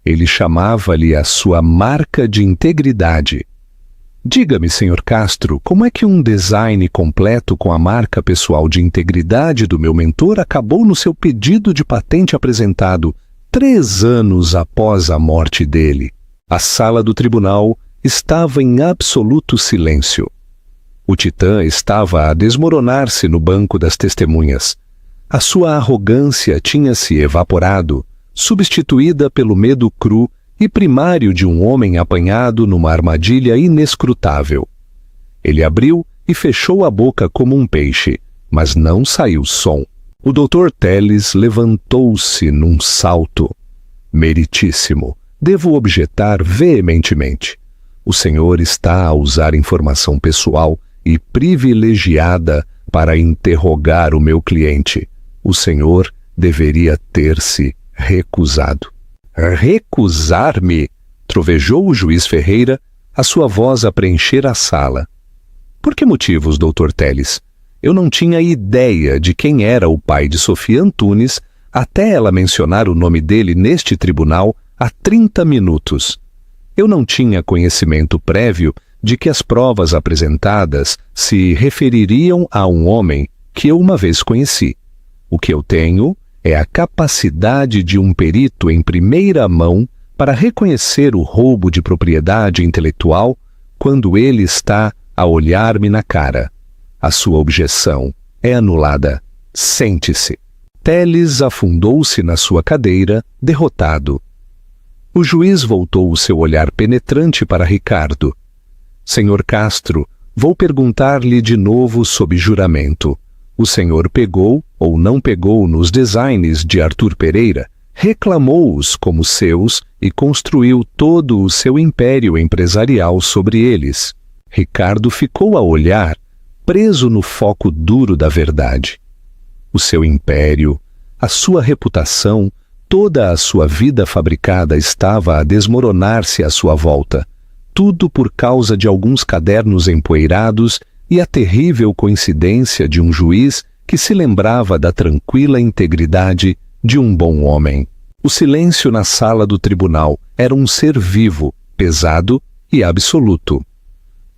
A: Ele chamava-lhe a sua marca de integridade. Diga-me, Sr. Castro, como é que um design completo com a marca pessoal de integridade do meu mentor acabou no seu pedido de patente apresentado 3 anos após a morte dele? A sala do tribunal estava em absoluto silêncio. O titã estava a desmoronar-se no banco das testemunhas. A sua arrogância tinha se evaporado, substituída pelo medo cru e primário de um homem apanhado numa armadilha inescrutável. Ele abriu e fechou a boca como um peixe, mas não saiu som. O Dr. Telles levantou-se num salto. Meritíssimo, devo objetar veementemente. O senhor está a usar informação pessoal e privilegiada para interrogar o meu cliente. O senhor deveria ter-se recusado. Recusar-me? Trovejou o juiz Ferreira, a sua voz a preencher a sala. Por que motivos, Dr. Telles? Eu não tinha ideia de quem era o pai de Sofia Antunes até ela mencionar o nome dele neste tribunal há 30 minutos. Eu não tinha conhecimento prévio de que as provas apresentadas se refeririam a um homem que eu uma vez conheci. O que eu tenho é a capacidade de um perito em primeira mão para reconhecer o roubo de propriedade intelectual quando ele está a olhar-me na cara. A sua objeção é anulada. Sente-se. Telles afundou-se na sua cadeira, derrotado. O juiz voltou o seu olhar penetrante para Ricardo. Senhor Castro, vou perguntar-lhe de novo sob juramento. O senhor pegou ou não pegou nos designs de Arthur Pereira, reclamou-os como seus e construiu todo o seu império empresarial sobre eles. Ricardo ficou a olhar, preso no foco duro da verdade. O seu império, a sua reputação, toda a sua vida fabricada estava a desmoronar-se à sua volta, tudo por causa de alguns cadernos empoeirados e a terrível coincidência de um juiz que se lembrava da tranquila integridade de um bom homem. O silêncio na sala do tribunal era um ser vivo, pesado e absoluto.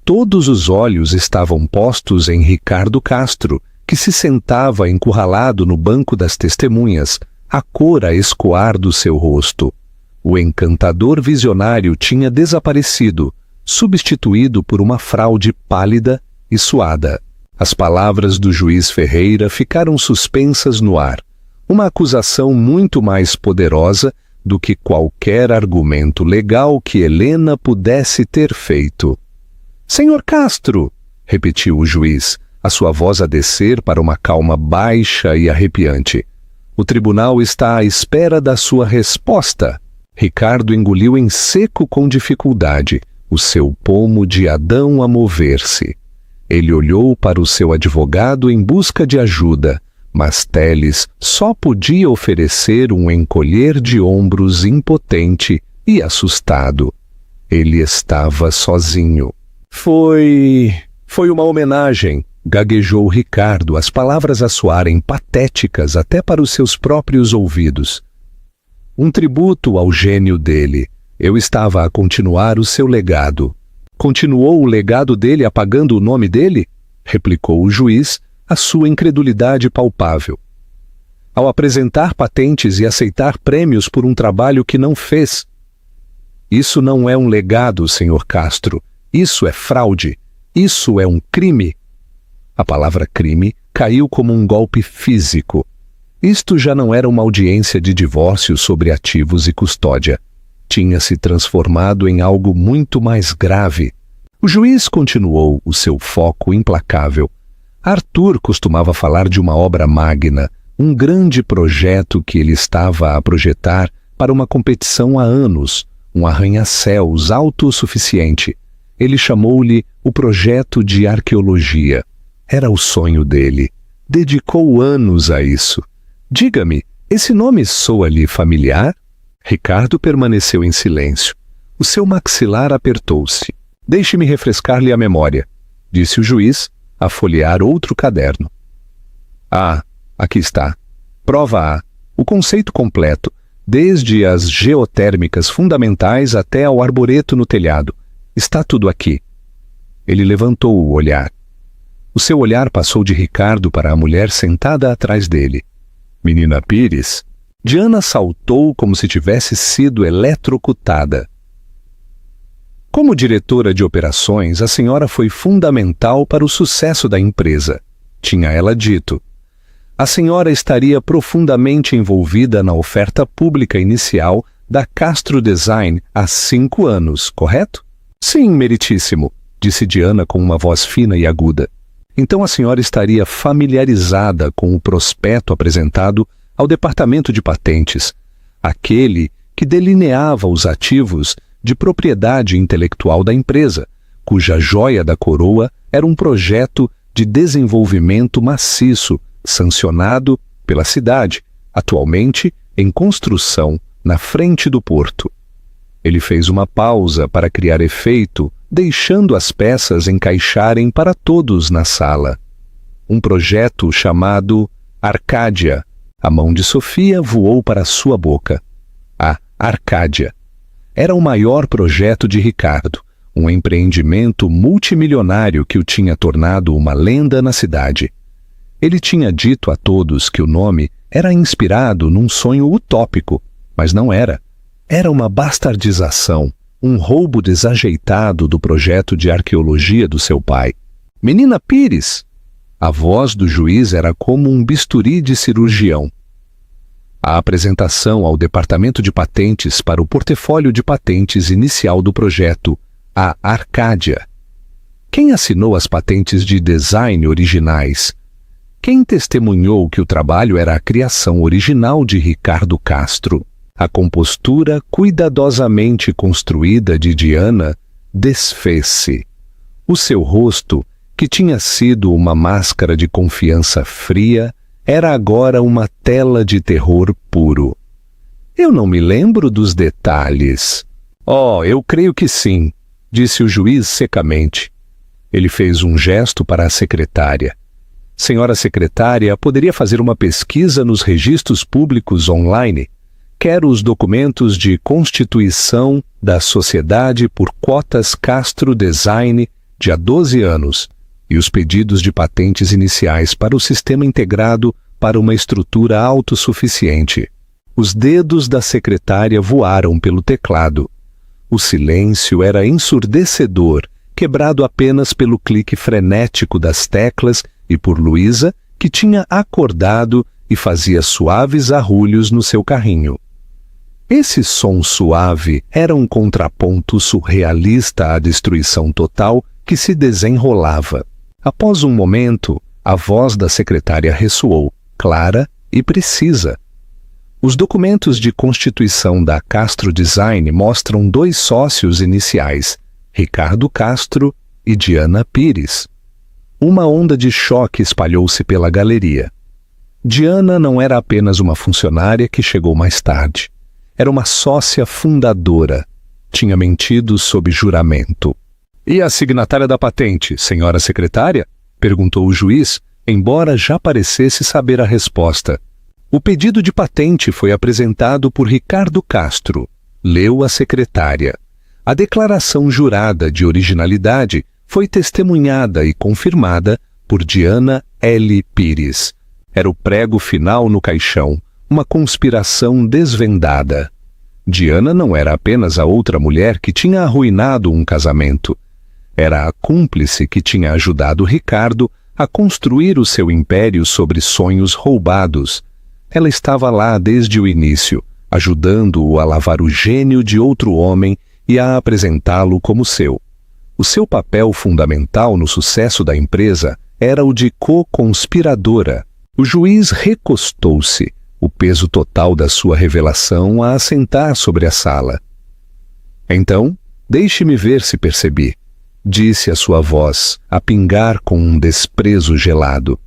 A: Todos os olhos estavam postos em Ricardo Castro, que se sentava encurralado no banco das testemunhas, a cor a escoar do seu rosto. O encantador visionário tinha desaparecido, substituído por uma fraude pálida e suada. As palavras do juiz Ferreira ficaram suspensas no ar, uma acusação muito mais poderosa do que qualquer argumento legal que Helena pudesse ter feito. Senhor Castro, repetiu o juiz, a sua voz a descer para uma calma baixa e arrepiante. O tribunal está à espera da sua resposta. Ricardo engoliu em seco com dificuldade, o seu pomo de Adão a mover-se. Ele olhou para o seu advogado em busca de ajuda, mas Telles só podia oferecer um encolher de ombros impotente e assustado. Ele estava sozinho. Foi uma homenagem, gaguejou Ricardo, as palavras a soarem patéticas até para os seus próprios ouvidos. Um tributo ao gênio dele. Eu estava a continuar o seu legado. Continuou o legado dele apagando o nome dele? Replicou o juiz, a sua incredulidade palpável. Ao apresentar patentes e aceitar prêmios por um trabalho que não fez. Isso não é um legado, Sr. Castro. Isso é fraude. Isso é um crime. A palavra crime caiu como um golpe físico. Isto já não era uma audiência de divórcio sobre ativos e custódia. Tinha se transformado em algo muito mais grave. O juiz continuou o seu foco implacável. Arthur costumava falar de uma obra magna, um grande projeto que ele estava a projetar para uma competição há anos, um arranha-céus autossuficiente. Ele chamou-lhe o projeto de arqueologia. Era o sonho dele. Dedicou anos a isso. Diga-me, esse nome soa-lhe familiar? Ricardo permaneceu em silêncio. O seu maxilar apertou-se. Deixe-me refrescar-lhe a memória, disse o juiz, a folhear outro caderno. Ah, aqui está. Prova A. O conceito completo, desde as geotérmicas fundamentais até ao arboreto no telhado. Está tudo aqui. Ele levantou o olhar. O seu olhar passou de Ricardo para a mulher sentada atrás dele. Menina Pires. Diana saltou como se tivesse sido eletrocutada. Como diretora de operações, a senhora foi fundamental para o sucesso da empresa, tinha ela dito. A senhora estaria profundamente envolvida na oferta pública inicial da Castro Design há 5 anos, correto? Sim, meritíssimo, disse Diana com uma voz fina e aguda. Então a senhora estaria familiarizada com o prospecto apresentado ao Departamento de Patentes, aquele que delineava os ativos de propriedade intelectual da empresa, cuja joia da coroa era um projeto de desenvolvimento maciço, sancionado pela cidade, atualmente em construção na frente do porto. Ele fez uma pausa para criar efeito, deixando as peças encaixarem para todos na sala. Um projeto chamado Arcádia. A mão de Sofia voou para sua boca. A Arcádia. Era o maior projeto de Ricardo, um empreendimento multimilionário que o tinha tornado uma lenda na cidade. Ele tinha dito a todos que o nome era inspirado num sonho utópico, mas não era. Era uma bastardização, um roubo desajeitado do projeto de arqueologia do seu pai. Menina Pires! A voz do juiz era como um bisturi de cirurgião. A apresentação ao Departamento de Patentes para o portfólio de patentes inicial do projeto, a Arcádia. Quem assinou as patentes de design originais? Quem testemunhou que o trabalho era a criação original de Ricardo Castro? A compostura cuidadosamente construída de Diana desfez-se. O seu rosto, que tinha sido uma máscara de confiança fria, era agora uma tela de terror puro. Eu não me lembro dos detalhes. Oh, eu creio que sim, disse o juiz secamente. Ele fez um gesto para a secretária. Senhora secretária, poderia fazer uma pesquisa nos registros públicos online? Quero os documentos de constituição da Sociedade por Cotas Castro Design de há 12 anos e os pedidos de patentes iniciais para o sistema integrado para uma estrutura autossuficiente. Os dedos da secretária voaram pelo teclado. O silêncio era ensurdecedor, quebrado apenas pelo clique frenético das teclas e por Luísa, que tinha acordado e fazia suaves arrulhos no seu carrinho. Esse som suave era um contraponto surrealista à destruição total que se desenrolava. Após um momento, a voz da secretária ressoou, clara e precisa. Os documentos de constituição da Castro Design mostram 2 sócios iniciais, Ricardo Castro e Diana Pires. Uma onda de choque espalhou-se pela galeria. Diana não era apenas uma funcionária que chegou mais tarde. Era uma sócia fundadora. Tinha mentido sob juramento. E a signatária da patente, senhora secretária? Perguntou o juiz, embora já parecesse saber a resposta. O pedido de patente foi apresentado por Ricardo Castro. Leu a secretária. A declaração jurada de originalidade foi testemunhada e confirmada por Diana L. Pires. Era o prego final no caixão, uma conspiração desvendada. Diana não era apenas a outra mulher que tinha arruinado um casamento. Era a cúmplice que tinha ajudado Ricardo a construir o seu império sobre sonhos roubados. Ela estava lá desde o início, ajudando-o a lavar o gênio de outro homem e a apresentá-lo como seu. O seu papel fundamental no sucesso da empresa era o de co-conspiradora. O juiz recostou-se, o peso total da sua revelação a assentar sobre a sala. Então, deixe-me ver se percebi, disse a sua voz, a pingar com um desprezo gelado.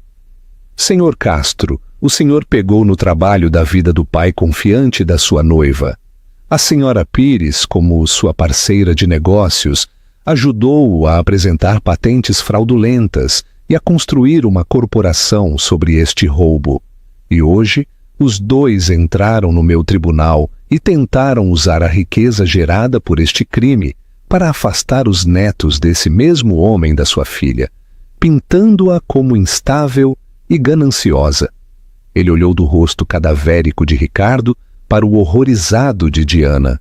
A: Senhor Castro, o senhor pegou no trabalho da vida do pai confiante da sua noiva. A senhora Pires, como sua parceira de negócios, ajudou-o a apresentar patentes fraudulentas e a construir uma corporação sobre este roubo. E hoje, os dois entraram no meu tribunal e tentaram usar a riqueza gerada por este crime para afastar os netos desse mesmo homem da sua filha, pintando-a como instável e gananciosa. Ele olhou do rosto cadavérico de Ricardo para o horrorizado de Diana.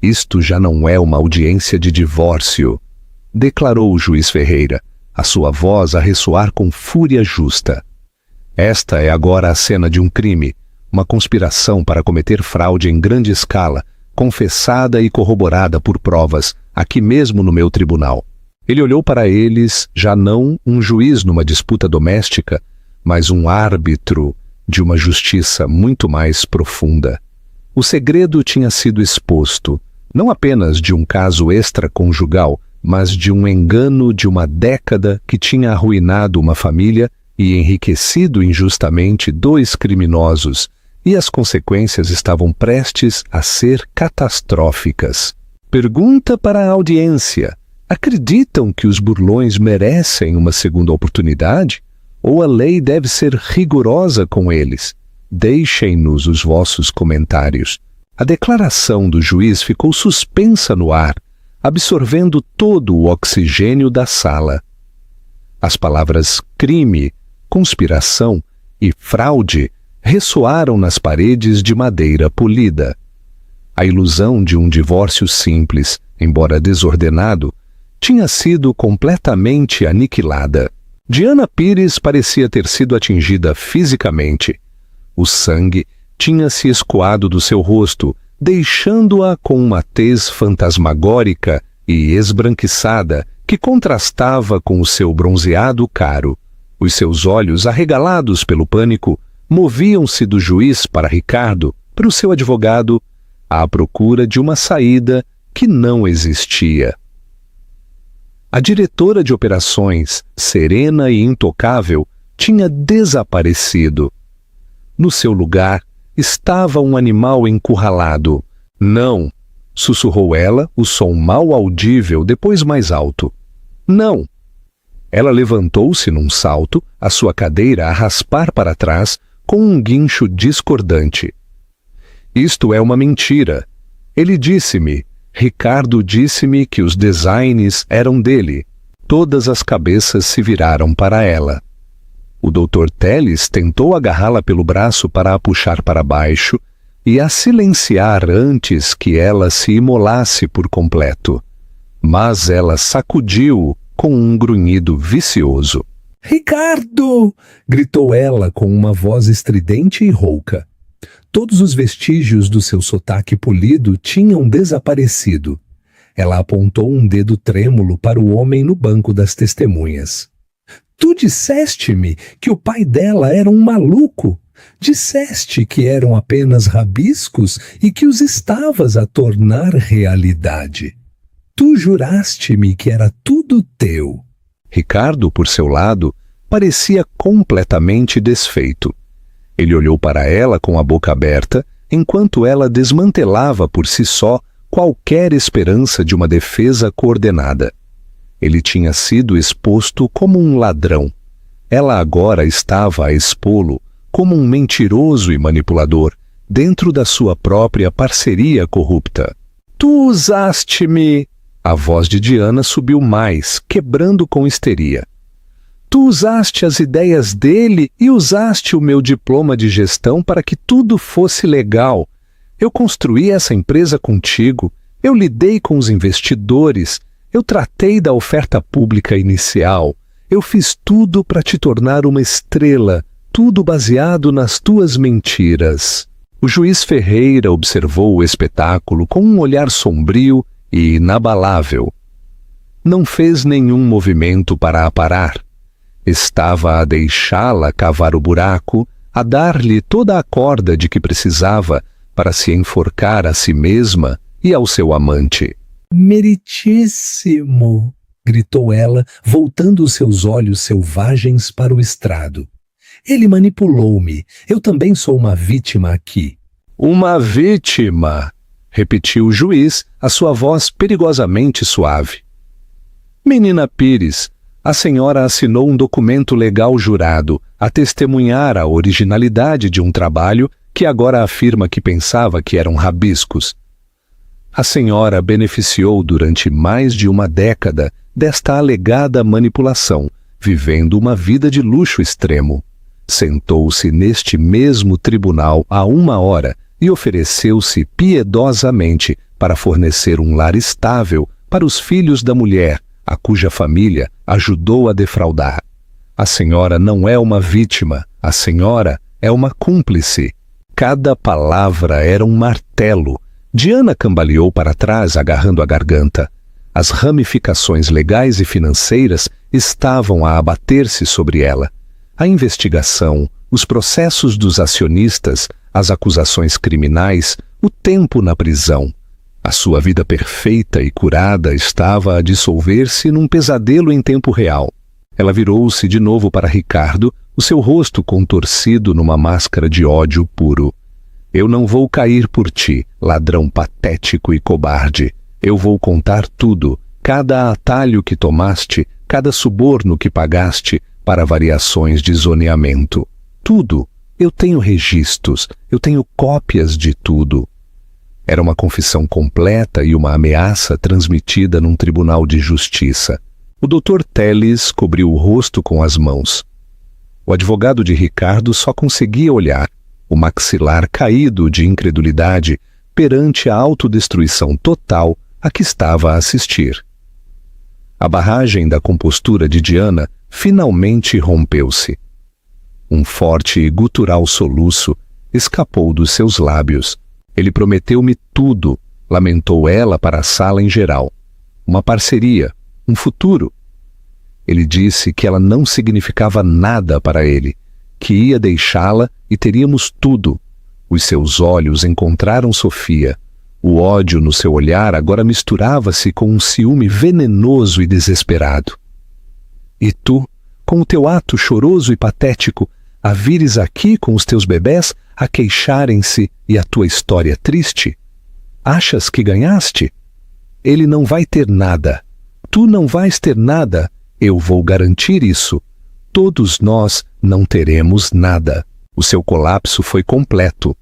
A: Isto já não é uma audiência de divórcio, declarou o juiz Ferreira, a sua voz a ressoar com fúria justa. Esta é agora a cena de um crime, uma conspiração para cometer fraude em grande escala, confessada e corroborada por provas, aqui mesmo no meu tribunal. Ele olhou para eles, já não um juiz numa disputa doméstica, mas um árbitro de uma justiça muito mais profunda. O segredo tinha sido exposto, não apenas de um caso extraconjugal, mas de um engano de uma década que tinha arruinado uma família e enriquecido injustamente dois criminosos, e as consequências estavam prestes a ser catastróficas. Pergunta para a audiência: acreditam que os burlões merecem uma segunda oportunidade? Ou a lei deve ser rigorosa com eles? Deixem-nos os vossos comentários. A declaração do juiz ficou suspensa no ar, absorvendo todo o oxigênio da sala. As palavras crime, conspiração e fraude ressoaram nas paredes de madeira polida. A ilusão de um divórcio simples, embora desordenado, tinha sido completamente aniquilada. Diana Pires parecia ter sido atingida fisicamente. O sangue tinha se escoado do seu rosto, deixando-a com uma tez fantasmagórica e esbranquiçada que contrastava com o seu bronzeado caro. Os seus olhos, arregalados pelo pânico, moviam-se do juiz para Ricardo, para o seu advogado, à procura de uma saída que não existia. A diretora de operações, serena e intocável, tinha desaparecido. No seu lugar estava um animal encurralado. Não, sussurrou ela, o som mal audível, depois mais alto. Não. Ela levantou-se num salto, a sua cadeira a raspar para trás, com um guincho discordante. Isto é uma mentira. Ele disse-me, Ricardo disse-me que os designs eram dele. Todas as cabeças se viraram para ela. O Dr. Telles tentou agarrá-la pelo braço para a puxar para baixo e a silenciar antes que ela se imolasse por completo. Mas ela sacudiu-o com um grunhido vicioso. «Ricardo!» gritou ela com uma voz estridente e rouca. Todos os vestígios do seu sotaque polido tinham desaparecido. Ela apontou um dedo trêmulo para o homem no banco das testemunhas. Tu disseste-me que o pai dela era um maluco. Disseste que eram apenas rabiscos e que os estavas a tornar realidade. Tu juraste-me que era tudo teu. Ricardo, por seu lado, parecia completamente desfeito. Ele olhou para ela com a boca aberta, enquanto ela desmantelava por si só qualquer esperança de uma defesa coordenada. Ele tinha sido exposto como um ladrão. Ela agora estava a expô-lo como um mentiroso e manipulador dentro da sua própria parceria corrupta. Tu usaste-me... A voz de Diana subiu mais, quebrando com histeria. Tu usaste as ideias dele e usaste o meu diploma de gestão para que tudo fosse legal. Eu construí essa empresa contigo, eu lidei com os investidores, eu tratei da oferta pública inicial, eu fiz tudo para te tornar uma estrela, tudo baseado nas tuas mentiras. O juiz Ferreira observou o espetáculo com um olhar sombrio e inabalável. Não fez nenhum movimento para a parar. Estava a deixá-la cavar o buraco, a dar-lhe toda a corda de que precisava para se enforcar a si mesma e ao seu amante.
B: Meritíssimo! Gritou ela, voltando os seus olhos selvagens para o estrado. Ele manipulou-me. Eu também sou uma vítima aqui.
A: Uma vítima! Repetiu o juiz, a sua voz perigosamente suave. Menina Pires, a senhora assinou um documento legal jurado a testemunhar a originalidade de um trabalho que agora afirma que pensava que eram rabiscos. A senhora beneficiou durante mais de uma década desta alegada manipulação, vivendo uma vida de luxo extremo. Sentou-se neste mesmo tribunal há 1 hora e ofereceu-se piedosamente para fornecer um lar estável para os filhos da mulher, a cuja família ajudou a defraudar. A senhora não é uma vítima, a senhora é uma cúmplice. Cada palavra era um martelo. Diana cambaleou para trás, agarrando a garganta. As ramificações legais e financeiras estavam a abater-se sobre ela. A investigação, os processos dos acionistas, as acusações criminais, o tempo na prisão. A sua vida perfeita e curada estava a dissolver-se num pesadelo em tempo real. Ela virou-se de novo para Ricardo, o seu rosto contorcido numa máscara de ódio puro. Eu não vou cair por ti, ladrão patético e cobarde. Eu vou contar tudo, cada atalho que tomaste, cada suborno que pagaste para variações de zoneamento. Tudo. Eu tenho registros, eu tenho cópias de tudo. Era uma confissão completa e uma ameaça transmitida num tribunal de justiça. O Dr. Teles cobriu o rosto com as mãos. O advogado de Ricardo só conseguia olhar, o maxilar caído de incredulidade perante a autodestruição total a que estava a assistir. A barragem da compostura de Diana finalmente rompeu-se. Um forte e gutural soluço escapou dos seus lábios. Ele prometeu-me tudo, lamentou ela para a sala em geral. Uma parceria, um futuro. Ele disse que ela não significava nada para ele, que ia deixá-la e teríamos tudo. Os seus olhos encontraram Sofia. O ódio no seu olhar agora misturava-se com um ciúme venenoso e desesperado. E tu, com o teu ato choroso e patético, a vires aqui com os teus bebés a queixarem-se e a tua história triste? Achas que ganhaste? Ele não vai ter nada. Tu não vais ter nada. Eu vou garantir isso. Todos nós não teremos nada. O seu colapso foi completo.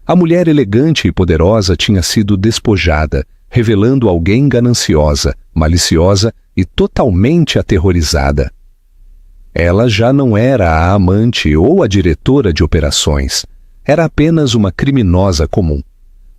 A: A mulher elegante e poderosa tinha sido despojada, revelando alguém gananciosa, maliciosa e totalmente aterrorizada. Ela já não era a amante ou a diretora de operações. Era apenas uma criminosa comum.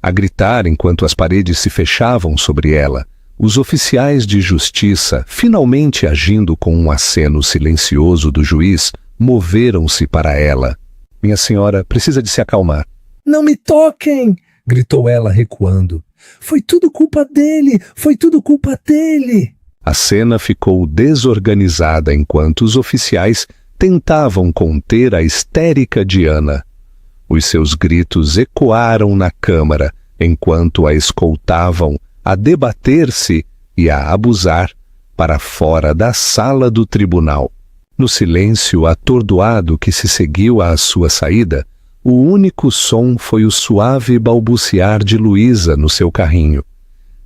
A: A gritar enquanto as paredes se fechavam sobre ela, os oficiais de justiça, finalmente agindo com um aceno silencioso do juiz, moveram-se para ela. Minha senhora precisa de se acalmar.
B: Não me toquem! Gritou ela recuando. Foi tudo culpa dele! Foi tudo culpa dele!
A: A cena ficou desorganizada enquanto os oficiais tentavam conter a histérica Diana. Os seus gritos ecoaram na câmara enquanto a escoltavam a debater-se e a abusar para fora da sala do tribunal. No silêncio atordoado que se seguiu à sua saída, o único som foi o suave balbuciar de Luísa no seu carrinho.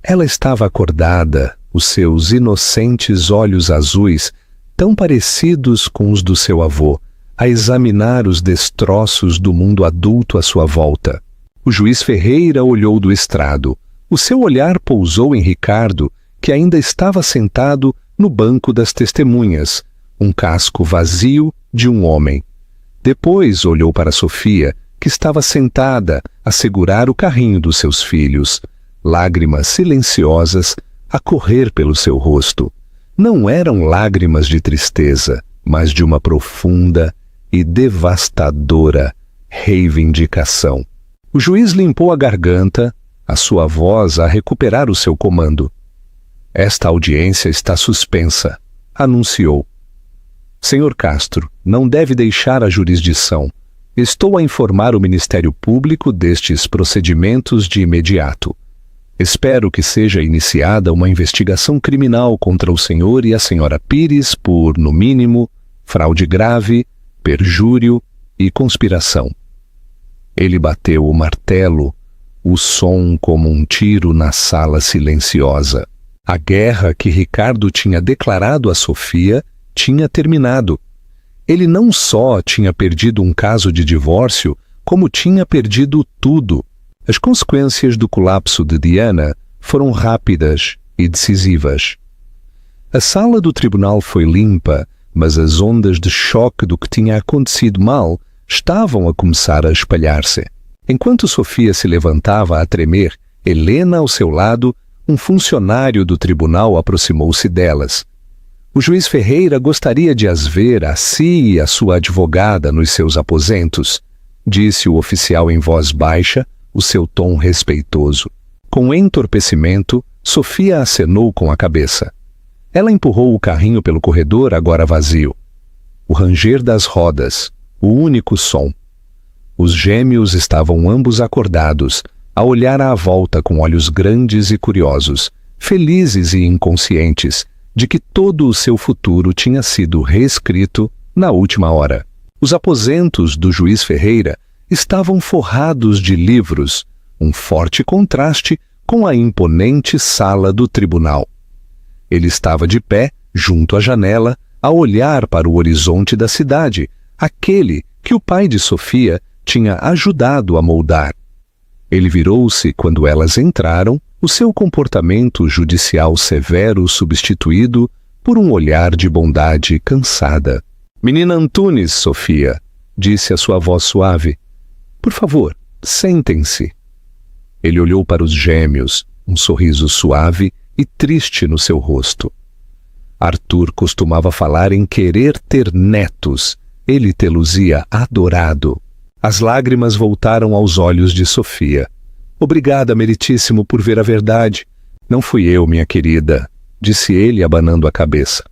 A: Ela estava acordada, os seus inocentes olhos azuis, tão parecidos com os do seu avô, a examinar os destroços do mundo adulto à sua volta. O juiz Ferreira olhou do estrado. O seu olhar pousou em Ricardo, que ainda estava sentado no banco das testemunhas, um casco vazio de um homem. Depois olhou para Sofia, que estava sentada a segurar o carrinho dos seus filhos, lágrimas silenciosas a correr pelo seu rosto. Não eram lágrimas de tristeza, mas de uma profunda e devastadora reivindicação. O juiz limpou a garganta, a sua voz a recuperar o seu comando. Esta audiência está suspensa, anunciou. Senhor Castro, não deve deixar a jurisdição. Estou a informar o Ministério Público destes procedimentos de imediato. Espero que seja iniciada uma investigação criminal contra o senhor e a senhora Pires por, no mínimo, fraude grave, perjúrio e conspiração. Ele bateu o martelo, o som como um tiro na sala silenciosa. A guerra que Ricardo tinha declarado a Sofia tinha terminado. Ele não só tinha perdido um caso de divórcio, como tinha perdido tudo. As consequências do colapso de Diana foram rápidas e decisivas. A sala do tribunal foi limpa, mas as ondas de choque do que tinha acontecido mal estavam a começar a espalhar-se. Enquanto Sofia se levantava a tremer, Helena ao seu lado, um funcionário do tribunal aproximou-se delas. O juiz Ferreira gostaria de as ver a si e a sua advogada nos seus aposentos, disse o oficial em voz baixa, o seu tom respeitoso. Com entorpecimento, Sofia acenou com a cabeça. Ela empurrou o carrinho pelo corredor, agora vazio. O ranger das rodas, o único som. Os gêmeos estavam ambos acordados, a olhar à volta com olhos grandes e curiosos, felizes e inconscientes, de que todo o seu futuro tinha sido reescrito na última hora. Os aposentos do juiz Ferreira estavam forrados de livros, um forte contraste com a imponente sala do tribunal. Ele estava de pé, junto à janela, a olhar para o horizonte da cidade, aquele que o pai de Sofia tinha ajudado a moldar. Ele virou-se quando elas entraram, o seu comportamento judicial severo substituído por um olhar de bondade cansada. Menina Antunes, Sofia, disse a sua voz suave. Por favor, sentem-se. Ele olhou para os gêmeos, um sorriso suave e triste no seu rosto. Arthur costumava falar em querer ter netos. Ele te-los-ia adorado. As lágrimas voltaram aos olhos de Sofia. Obrigada, meritíssimo, por ver a verdade. Não fui eu, minha querida, disse ele, abanando a cabeça.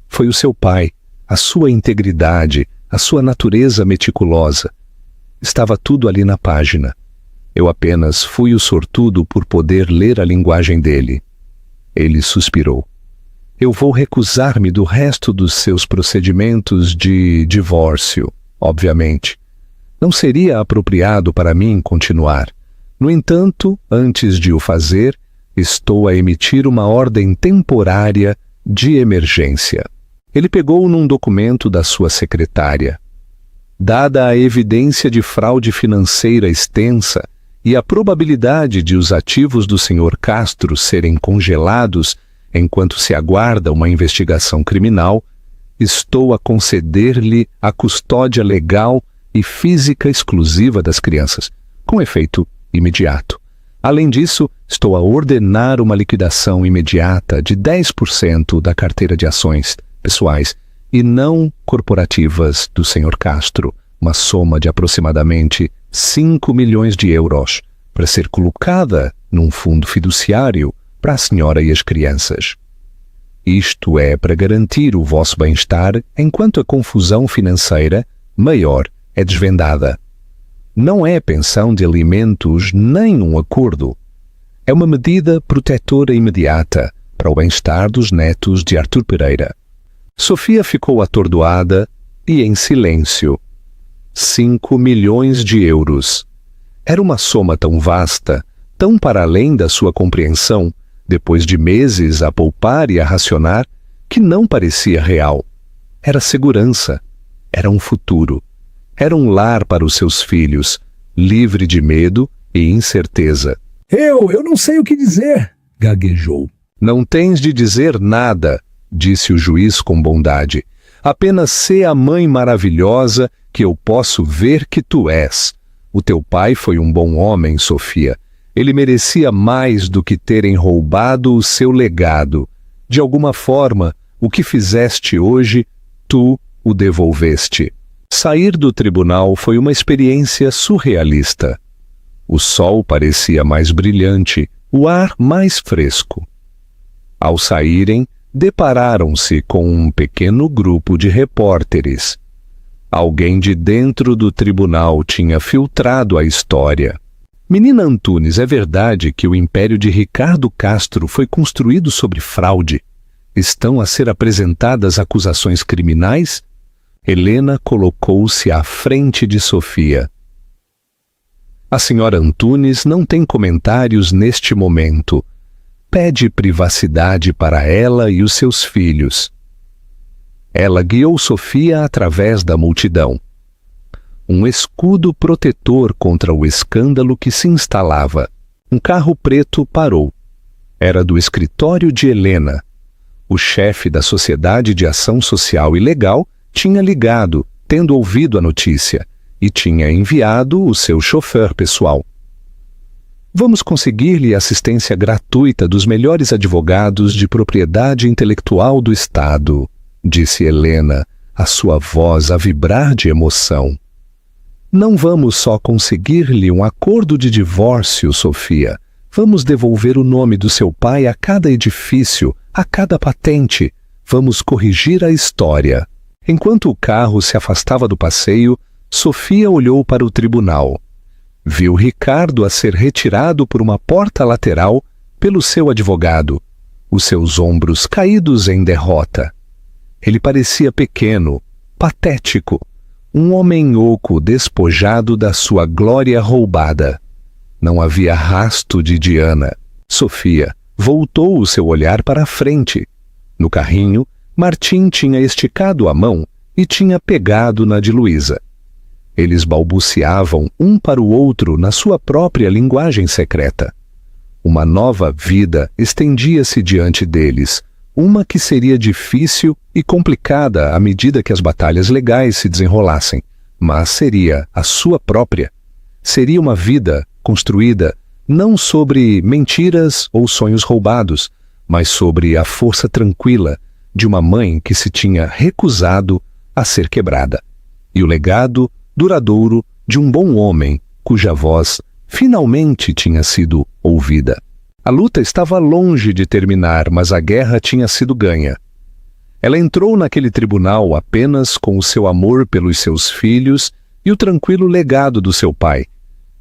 A: Foi o seu pai, a sua integridade, a sua natureza meticulosa. Estava tudo ali na página. Eu apenas fui o sortudo por poder ler a linguagem dele. Ele suspirou. Eu vou recusar-me do resto dos seus procedimentos de divórcio, obviamente. Não seria apropriado para mim continuar. No entanto, antes de o fazer, estou a emitir uma ordem temporária de emergência. Ele pegou num documento da sua secretária. Dada a evidência de fraude financeira extensa e a probabilidade de os ativos do Sr. Castro serem congelados enquanto se aguarda uma investigação criminal, estou a conceder-lhe a custódia legal e física exclusiva das crianças, com efeito imediato. Além disso, estou a ordenar uma liquidação imediata de 10% da carteira de ações pessoais e não corporativas do Sr. Castro, uma soma de aproximadamente 5 milhões de euros, para ser colocada num fundo fiduciário para a senhora e as crianças. Isto é para garantir o vosso bem-estar enquanto a confusão financeira maior é desvendada. Não é pensão de alimentos nem um acordo. É uma medida protetora imediata para o bem-estar dos netos de Arthur Pereira. Sofia ficou atordoada e em silêncio. 5 milhões de euros. Era uma soma tão vasta, tão para além da sua compreensão, depois de meses a poupar e a racionar, que não parecia real. Era segurança. Era um futuro. Era um lar para os seus filhos, livre de medo e incerteza.
B: Eu não sei o que dizer, gaguejou.
A: Não tens de dizer nada, disse o juiz com bondade. Apenas sê a mãe maravilhosa que eu posso ver que tu és. O teu pai foi um bom homem, Sofia. Ele merecia mais do que terem roubado o seu legado. De alguma forma, o que fizeste hoje, tu o devolveste. Sair do tribunal foi uma experiência surrealista. O sol parecia mais brilhante, o ar mais fresco. Ao saírem, depararam-se com um pequeno grupo de repórteres. Alguém de dentro do tribunal tinha filtrado a história. Menina Antunes, é verdade que o império de Ricardo Castro foi construído sobre fraude? Estão a ser apresentadas acusações criminais? Helena colocou-se à frente de Sofia. A senhora Antunes não tem comentários neste momento. Pede privacidade para ela e os seus filhos. Ela guiou Sofia através da multidão. Um escudo protetor contra o escândalo que se instalava. Um carro preto parou. Era do escritório de Helena. O chefe da Sociedade de Ação Social e Legal tinha ligado, tendo ouvido a notícia, e tinha enviado o seu chofer pessoal. Vamos conseguir-lhe assistência gratuita dos melhores advogados de propriedade intelectual do Estado, disse Helena, a sua voz a vibrar de emoção. Não vamos só conseguir-lhe um acordo de divórcio, Sofia. Vamos devolver o nome do seu pai a cada edifício, a cada patente. Vamos corrigir a história. Enquanto o carro se afastava do passeio, Sofia olhou para o tribunal. Viu Ricardo a ser retirado por uma porta lateral pelo seu advogado, os seus ombros caídos em derrota. Ele parecia pequeno, patético, um homem oco despojado da sua glória roubada. Não havia rasto de Diana. Sofia voltou o seu olhar para a frente. No carrinho, Martim tinha esticado a mão e tinha pegado na de Luísa. Eles balbuciavam um para o outro na sua própria linguagem secreta. Uma nova vida estendia-se diante deles, uma que seria difícil e complicada à medida que as batalhas legais se desenrolassem, mas seria a sua própria. Seria uma vida construída não sobre mentiras ou sonhos roubados, mas sobre a força tranquila de uma mãe que se tinha recusado a ser quebrada, e o legado duradouro de um bom homem cuja voz finalmente tinha sido ouvida. A luta estava longe de terminar, mas a guerra tinha sido ganha. Ela entrou naquele tribunal apenas com o seu amor pelos seus filhos e o tranquilo legado do seu pai,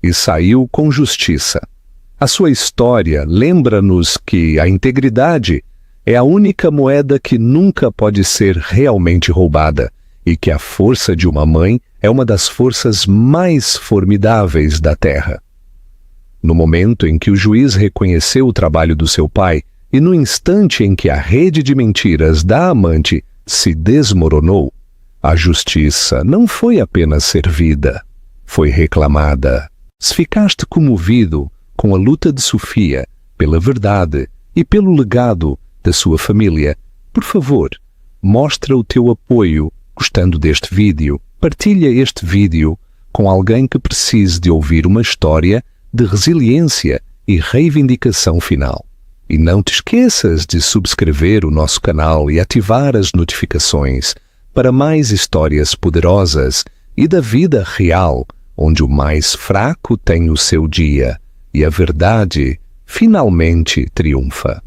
A: e saiu com justiça. A sua história lembra-nos que a integridade é a única moeda que nunca pode ser realmente roubada, e que a força de uma mãe é uma das forças mais formidáveis da terra. No momento em que o juiz reconheceu o trabalho do seu pai, e no instante em que a rede de mentiras da amante se desmoronou, a justiça não foi apenas servida, foi reclamada. Se ficaste comovido com a luta de Sofia pela verdade e pelo legado da sua família, por favor, mostra o teu apoio gostando deste vídeo. Partilha este vídeo com alguém que precise de ouvir uma história de resiliência e reivindicação final. E não te esqueças de subscrever o nosso canal e ativar as notificações para mais histórias poderosas e da vida real, onde o mais fraco tem o seu dia e a verdade finalmente triunfa.